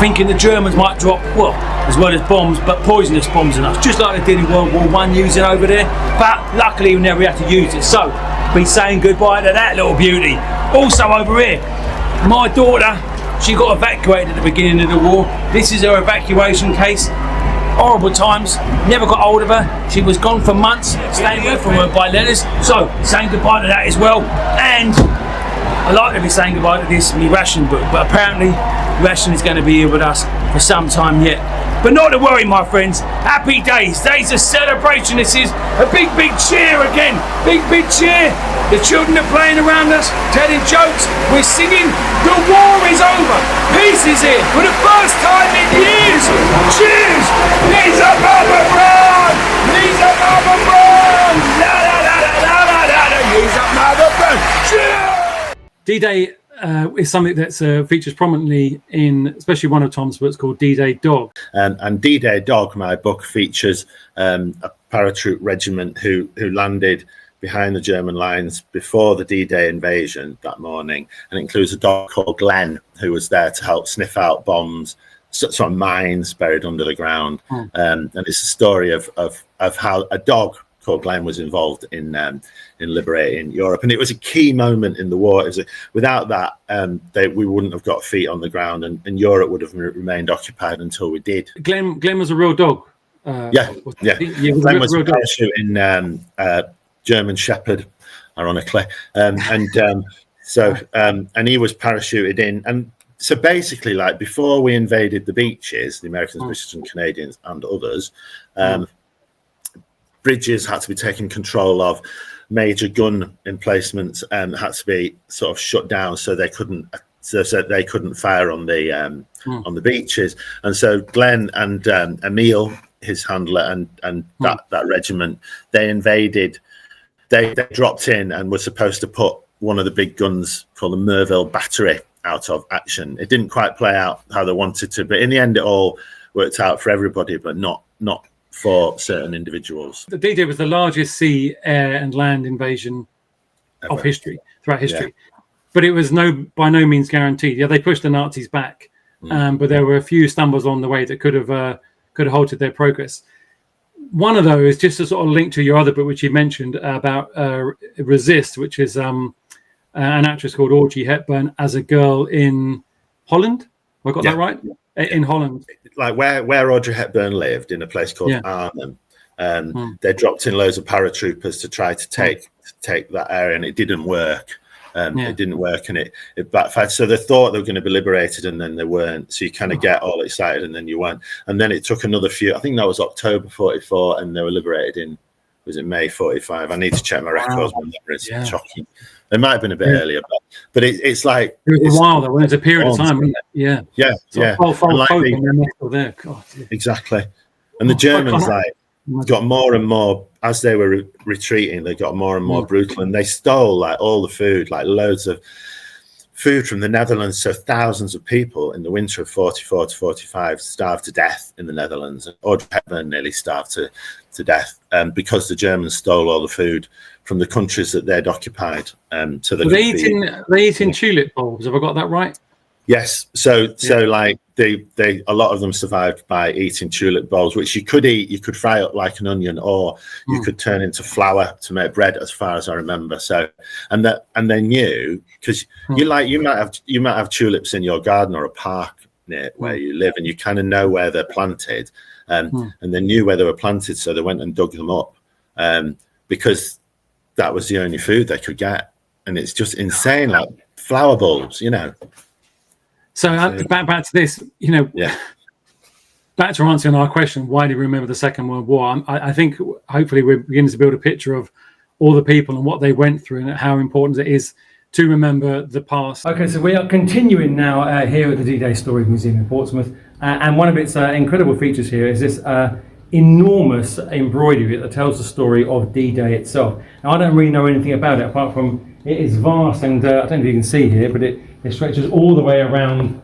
thinking the Germans might drop, well, as well as bombs, but poisonous bombs on us, just like they did in World War I using over there. But luckily we never had to use it. So, be saying goodbye to that little beauty. Also over here, my daughter, she got evacuated at the beginning of the war. This is her evacuation case. Horrible times, never got hold of her. She was gone for months, staying away from her by letters. So, saying goodbye to that as well. And I like to be saying goodbye to this, me ration book, but apparently ration is going to be here with us for some time yet. But not to worry, my friends. Happy days, days of celebration. This is a big, big cheer again. Big, big cheer. The children are playing around us, telling jokes. We're singing, the war is over. Peace is here for the first time in years. Cheers. Lisa Mama Brown. Lisa Mama Brown. La la la la la la la la. Lisa Mama Brown. Cheers. D-Day is something that features prominently in, especially one of Tom's books called D-Day Dog. And D-Day Dog, my book, features a paratroop regiment who landed behind the German lines before the D-Day invasion that morning, and it includes a dog called Glenn, who was there to help sniff out bombs, sort of mines buried under the ground. And it's a story of how a dog called Glenn was involved in liberating Europe, and it was a key moment in the war. Without that, we wouldn't have got feet on the ground, and Europe would have remained occupied until we did. Glenn was a real dog. Yeah. Glenn was parachuting German Shepherd, ironically, and he was parachuted in, and so basically, like before we invaded the beaches, the Americans, British, and Canadians, and others. Bridges had to be taken control of, major gun emplacements had to be sort of shut down so they couldn't fire on the beaches. And so Glenn and Emil, his handler, and that regiment, they invaded. They dropped in and were supposed to put one of the big guns called the Merville Battery out of action. It didn't quite play out how they wanted to, but in the end it all worked out for everybody, but not for certain individuals. The D-Day was the largest sea, air and land invasion of history, throughout history. Yeah. But it was by no means guaranteed. Yeah, they pushed the Nazis back, but there were a few stumbles on the way that could have halted their progress. One of those, just to sort of link to your other book, which you mentioned about Resist, which is an actress called Audrey Hepburn as a girl in Holland. Have I got Yeah. that right? In Holland. Like where Audrey Hepburn lived, in a place called Arnhem. They dropped in loads of paratroopers to try to take that area, and it didn't work. It didn't work, and it backfired. So they thought they were going to be liberated, and then they weren't. So you kind of get all excited, and then you weren't. And then it took another few. I think that was October 44, and they were liberated in, was it May 45? I need to check my records. My memory is shocking. It might have been a bit earlier, but it's like it was a while though. When it's a period of time, wasn't it? Yeah. There. God, exactly. And the Germans got more and more as they were retreating. They got more and more brutal, and they stole like all the food, like loads of food from the Netherlands. So thousands of people in the winter of 44 to 45 starved to death in the Netherlands, and Audrey Hepburn nearly starved to death because the Germans stole all the food from the countries that they'd occupied. So they eating tulip bulbs. Have I got that right? Yes. So like they a lot of them survived by eating tulip bulbs, which you could eat. You could fry up like an onion, or you could turn into flour to make bread, as far as I remember. So and they knew, because you might have tulips in your garden or a park near where you live, and you kind of know where they're planted, and they knew where they were planted, so they went and dug them up, because that was the only food they could get. And it's just insane, like flower bulbs, So back to this, back to answering our question, why do we remember the Second World War? I think hopefully we're beginning to build a picture of all the people and what they went through, and how important it is to remember the past. Okay, so we are continuing now here at the D-Day Story Museum in Portsmouth, and one of its incredible features here is this enormous embroidery that tells the story of D-Day itself. Now, I don't really know anything about it, apart from it is vast, and I don't know if you can see here, but it stretches all the way around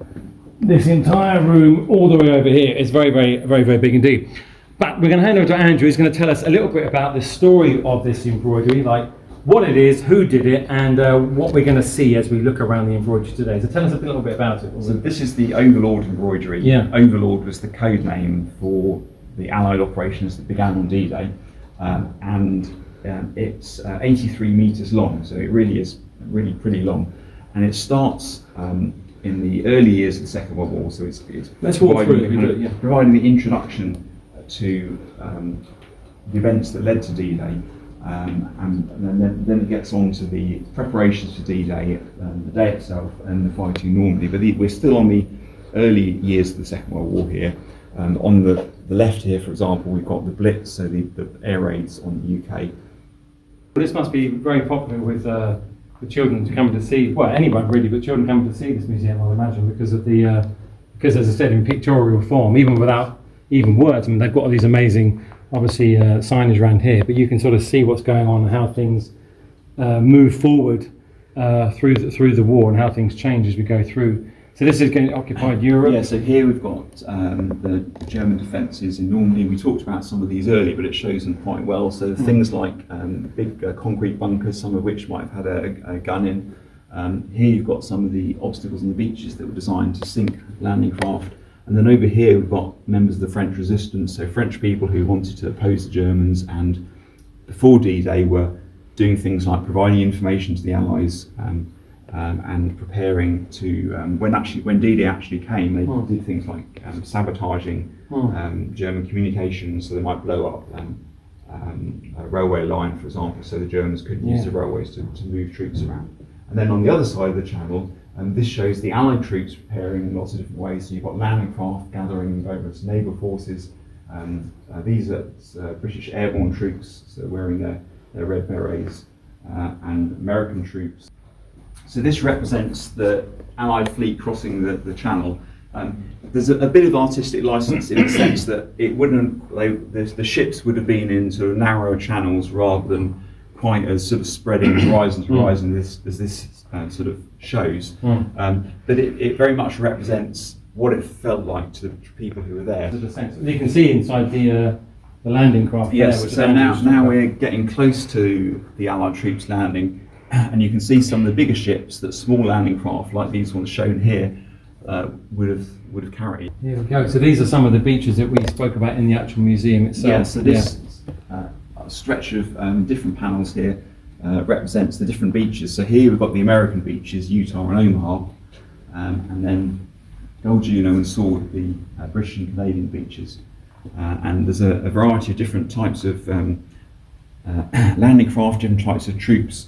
this entire room, all the way over here. It's very, very, very, very big indeed. But we're going to hand over to Andrew. He's going to tell us a little bit about the story of this embroidery, like what it is, who did it, and what we're going to see as we look around the embroidery today. So tell us a little bit about it. So this is the Overlord Embroidery. Yeah. Overlord was the code name for the Allied operations that began on D-Day, and it's 83 meters long, so it really is pretty long, and it starts in the early years of the Second World War. So it's providing the introduction to the events that led to D-Day, and then it gets on to the preparations for D-Day, the day itself, and the fighting normally. But we're still on the early years of the Second World War here. On the left here, for example, we've got the Blitz, so the air raids on the UK. This must be very popular with children to come to see, well, anyone really, but children coming to see this museum, I imagine, because of the, because as I said, in pictorial form, even without even words. I mean, they've got all these amazing, obviously, signage around here, but you can sort of see what's going on and how things move forward through the war, and how things change as we go through. So this is going to occupy Europe. Yeah, so here we've got the German defences in Normandy. We talked about some of these earlier, but it shows them quite well. So things like big concrete bunkers, some of which might have had a gun in. Here you've got some of the obstacles on the beaches that were designed to sink landing craft. And then over here we've got members of the French resistance, so French people who wanted to oppose the Germans, and before D-Day were doing things like providing information to the Allies, and preparing to, when D-Day actually came, they did things like sabotaging German communications, so they might blow up a railway line, for example, so the Germans couldn't use the railways to move troops around. And then on the other side of the channel, this shows the Allied troops preparing in lots of different ways. So you've got landing craft gathering various naval forces. These are British airborne troops, so wearing their red berets, and American troops. So this represents the Allied fleet crossing the Channel. There's a bit of artistic license in the sense that it wouldn't, the ships would have been in sort of narrow channels rather than quite as sort of spreading horizon to horizon as this sort of shows. But it very much represents what it felt like to the people who were there. You can see inside the landing craft. Yes, there, so now we're getting close to the Allied troops landing. And you can see some of the bigger ships that small landing craft, like these ones shown here, would have carried. Here we go. So these are some of the beaches that we spoke about in the actual museum itself. Yeah, so this stretch of different panels here represents the different beaches. So here we've got the American beaches, Utah and Omaha, and then Gold Juno and Sword, the British and Canadian beaches. And there's a variety of different types of landing craft, different types of troops,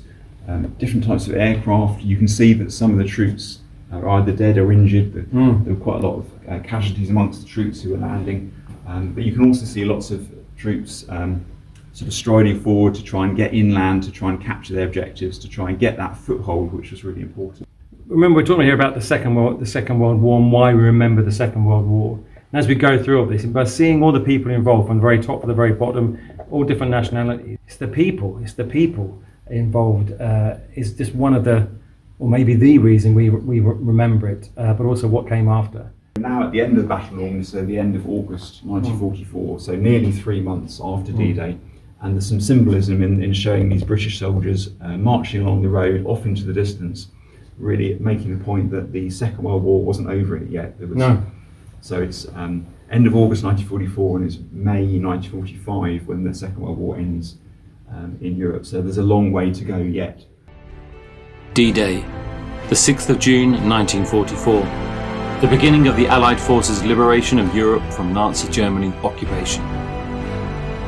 different types of aircraft. You can see that some of the troops are either dead or injured. There were quite a lot of casualties amongst the troops who were landing. But you can also see lots of troops sort of striding forward to try and get inland, to try and capture their objectives, to try and get that foothold, which was really important. Remember, we're talking here about the Second World War and why we remember the Second World War. And as we go through all this, and by seeing all the people involved from the very top to the very bottom, all different nationalities, it's the people involved. Is just one of the, or maybe the reason we remember it, but also what came after. Now at the end of the battle normally, so the end of August 1944, so nearly 3 months after D-Day, and there's some symbolism in showing these British soldiers marching along the road off into the distance, really making the point that the Second World War wasn't over yet. There was, so it's end of August 1944 and it's May 1945 when the Second World War ends in Europe. So there's a long way to go yet. D-Day, the 6th of June 1944, the beginning of the Allied forces' liberation of Europe from Nazi Germany occupation.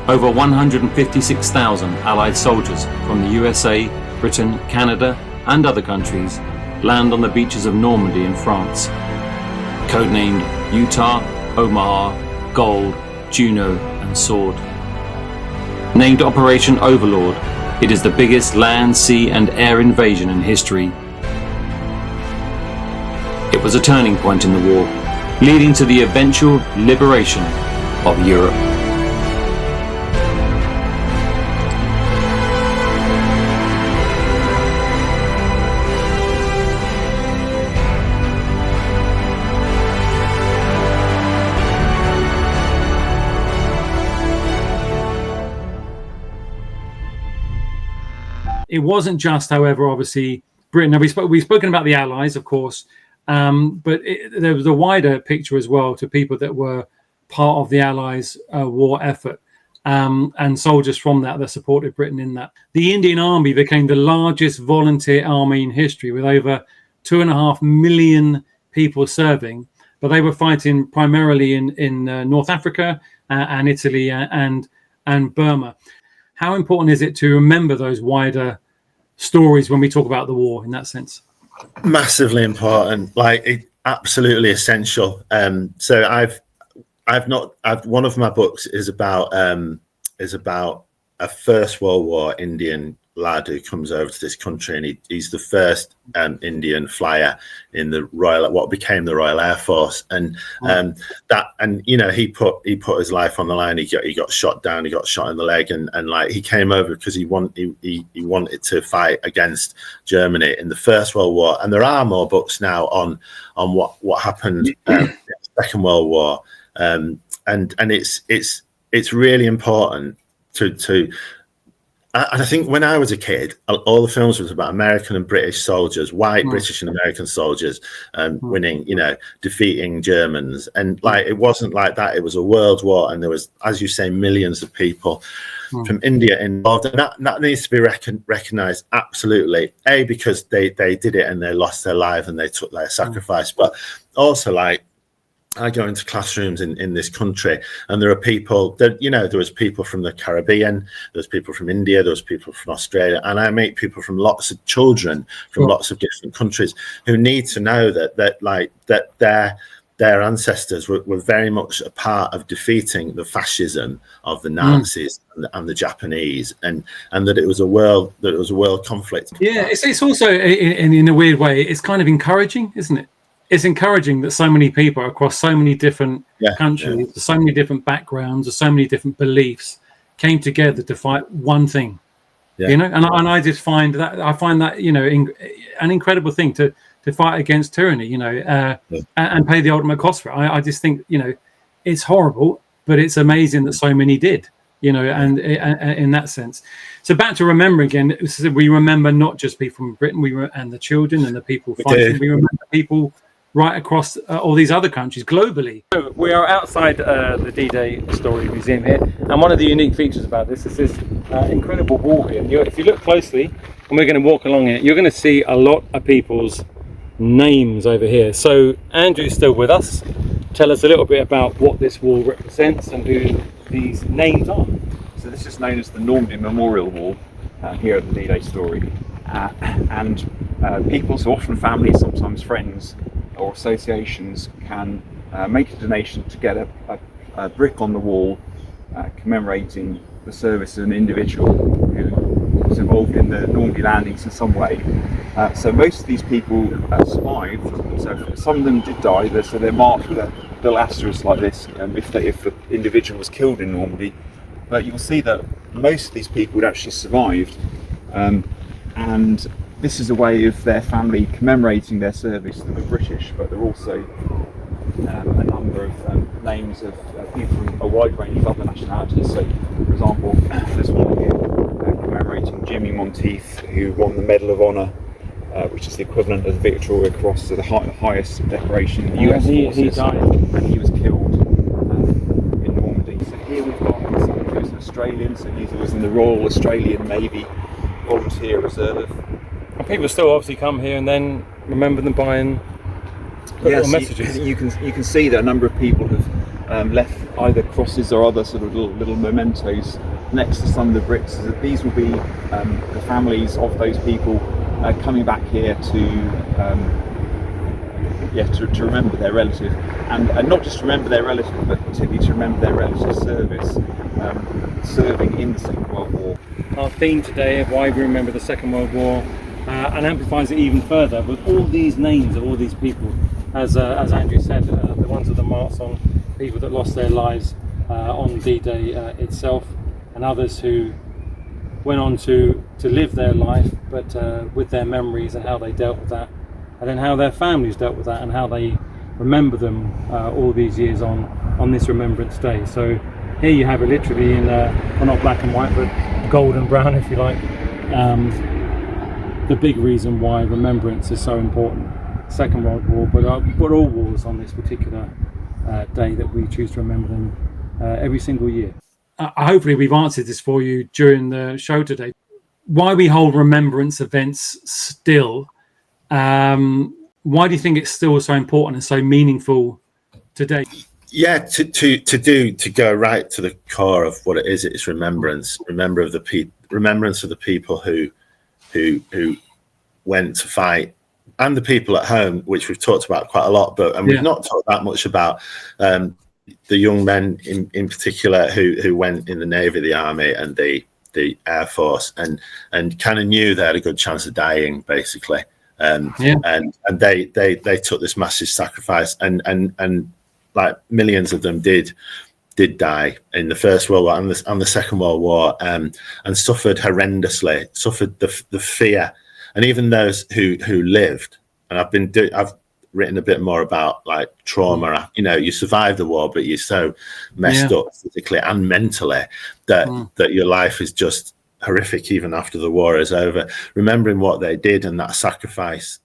Over 156,000 Allied soldiers from the USA, Britain, Canada and other countries land on the beaches of Normandy in France. Codenamed Utah, Omaha, Gold, Juno and Sword. Named Operation Overlord, it is the biggest land, sea and air invasion in history. It was a turning point in the war, leading to the eventual liberation of Europe. It wasn't just, however, obviously Britain. Now we've spoken about the Allies, of course, but there was a wider picture as well to people that were part of the Allies' war effort, and soldiers from that supported Britain in that. The Indian Army became the largest volunteer army in history, with over 2.5 million people serving, but they were fighting primarily in North Africa and Italy and Burma. How important is it to remember those wider stories when we talk about the war in that sense? Massively important, absolutely essential. So one of my books is about a First World War Indian lad who comes over to this country, and he's the first Indian flyer in the what became the Royal Air Force, and he put his life on the line. He got shot down, he got shot in the leg, and he came over because he wanted to fight against Germany in the First World War. And there are more books now on what happened in the Second World War, and it's really important to. And I think when I was a kid, all the films was about American and British soldiers, white British and American soldiers winning, defeating Germans. And it wasn't like that. It was a world war. And there was, as you say, millions of people from India involved. And that needs to be recognised absolutely. A, because they did it and they lost their life and they took their sacrifice. But also I go into classrooms in this country, and there are people that, there was people from the Caribbean, there's people from India, there's people from Australia, and I meet people from lots of children from lots of different countries who need to know that their ancestors were very much a part of defeating the fascism of the Nazis and the Japanese, and that it was a world conflict. Yeah, it's also in a weird way, it's kind of encouraging, isn't it? It's encouraging that so many people across so many different countries, so many different backgrounds, so many different beliefs came together to fight one thing. And I just find that an incredible thing to fight against tyranny, and pay the ultimate cost for it. I just think it's horrible, but it's amazing that so many did. And in that sense. So back to remember again, we remember not just people from Britain, and the children and the people fighting. We remember people right across all these other countries globally. So we are outside the D-Day Story Museum here, and one of the unique features about this is this incredible wall here. If you look closely, and we're going to walk along it, you're going to see a lot of people's names over here. So Andrew's still with us. Tell us a little bit about what this wall represents and who these names are. So this is known as the Normandy Memorial Wall here at the D-Day Story. And people, so often families, sometimes friends or associations, can make a donation to get a brick on the wall commemorating the service of an individual who was involved in the Normandy landings in some way. So most of these people survived. So some of them did die, so they're marked with a little asterisk like this if the individual was killed in Normandy. But you'll see that most of these people had actually survived. And this is a way of their family commemorating their service. They were British, but there are also a number of names of people from a wide range of other nationalities. So, for example, there's one here commemorating Jimmy Monteith, who won the Medal of Honour, which is the equivalent of the Victoria Cross, so the highest decoration in the US forces. He died. And he was killed in Normandy. So here we've got someone who's an Australian, so he was in the Royal Australian Navy Volunteer Reserve. And people still obviously come here and then remember them by and put little messages. You can see that a number of people have left either crosses or other sort of little mementos next to some of the bricks. So that these will be the families of those people coming back here to remember their relative, and not just remember their relative, but particularly to remember their relative's service, serving in the Second World War. Our theme today of why we remember the Second World War and amplifies it even further with all these names of all these people, as Andrew said, the ones with the marks on, people that lost their lives on D-Day itself, and others who went on to live their life, but with their memories and how they dealt with that, and then how their families dealt with that and how they remember them all these years on this Remembrance Day. So here you have it literally in, well, not black and white, but golden brown, if you like. The big reason why remembrance is so important. Second World War, but all wars on this particular day that we choose to remember them every single year. Hopefully we've answered this for you during the show today. Why we hold remembrance events still, why do you think it's still so important and so meaningful today? Yeah, to go right to the core of what it is. It's remembrance. Remembrance of the people who went to fight, and the people at home, which we've talked about quite a lot. We've not talked that much about the young men in particular who went in the Navy, the Army, and the Air Force, and kind of knew they had a good chance of dying, basically. And they took this massive sacrifice, and like millions of them did die in the First World War and the Second World War, and suffered horrendously, suffered the fear. And even those who lived, and I've written a bit more about like trauma. You know, you survive the war, but you're so messed up physically and mentally that your life is just horrific even after the war is over. Remembering what they did and that sacrifice.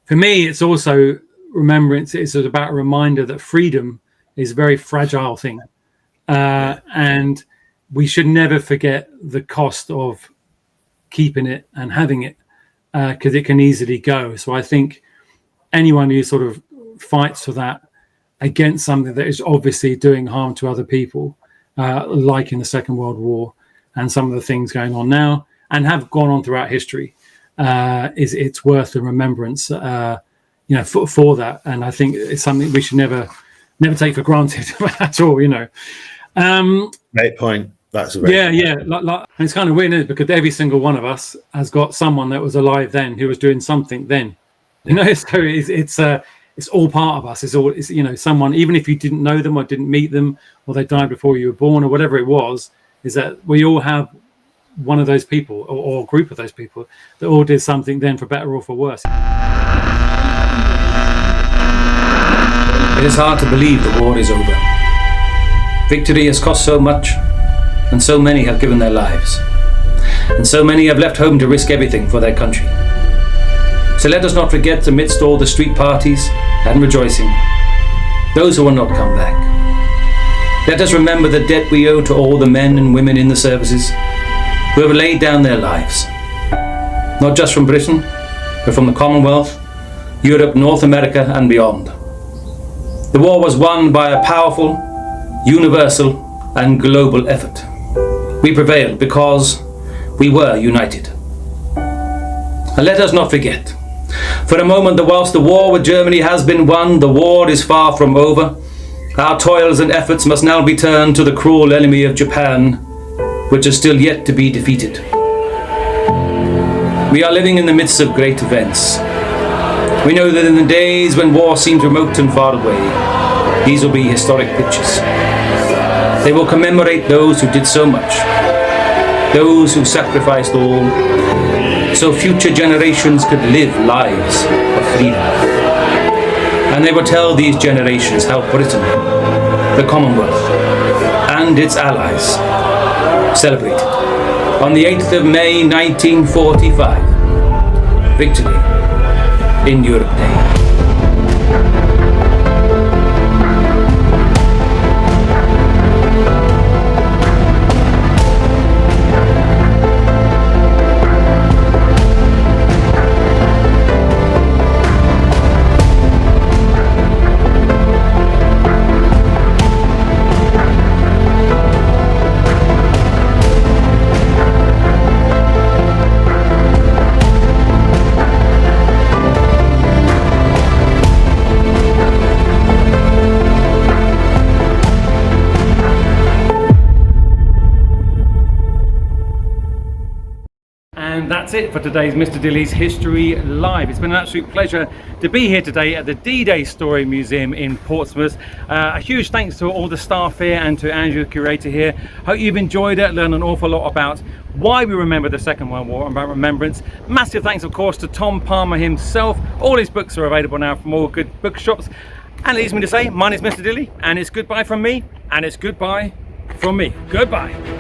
For me, it's also remembrance. It's about a reminder that freedom is a very fragile thing, and we should never forget the cost of keeping it and having it, because it can easily go. So I think anyone who sort of fights for that against something that is obviously doing harm to other people, like in the Second World War and some of the things going on now and have gone on throughout history, it's worth the remembrance, for that. And I think it's something we should never take for granted at all, Great point. That's a and it's kind of weird, isn't it? Because every single one of us has got someone that was alive then who was doing something then. So it's all part of us. It's someone, even if you didn't know them or didn't meet them or they died before you were born or whatever it was, is that we all have one of those people or a group of those people that all did something then for better or for worse. It is hard to believe the war is over. Victory has cost so much, and so many have given their lives, and so many have left home to risk everything for their country. So let us not forget, amidst all the street parties and rejoicing, those who will not come back. Let us remember the debt we owe to all the men and women in the services who have laid down their lives, not just from Britain, but from the Commonwealth, Europe, North America and beyond. The war was won by a powerful, universal and global effort. We prevailed because we were united. And let us not forget, for a moment, that whilst the war with Germany has been won, the war is far from over. Our toils and efforts must now be turned to the cruel enemy of Japan, which is still yet to be defeated. We are living in the midst of great events. We know that in the days when war seems remote and far away, these will be historic pictures. They will commemorate those who did so much, those who sacrificed all, so future generations could live lives of freedom. And they will tell these generations how Britain, the Commonwealth, and its allies celebrated on the 8th of May 1945, Victory in Europe Day. And that's it for today's Mr. Dilly's History Live. It's been an absolute pleasure to be here today at the D-Day Story Museum in Portsmouth. A huge thanks to all the staff here and to Andrew, the curator here. Hope you've enjoyed it, learned an awful lot about why we remember the Second World War and about Remembrance. Massive thanks, of course, to Tom Palmer himself. All his books are available now from all good bookshops. And it leaves me to say, mine is Mr. Dilly, and it's goodbye from me, and it's goodbye from me. Goodbye.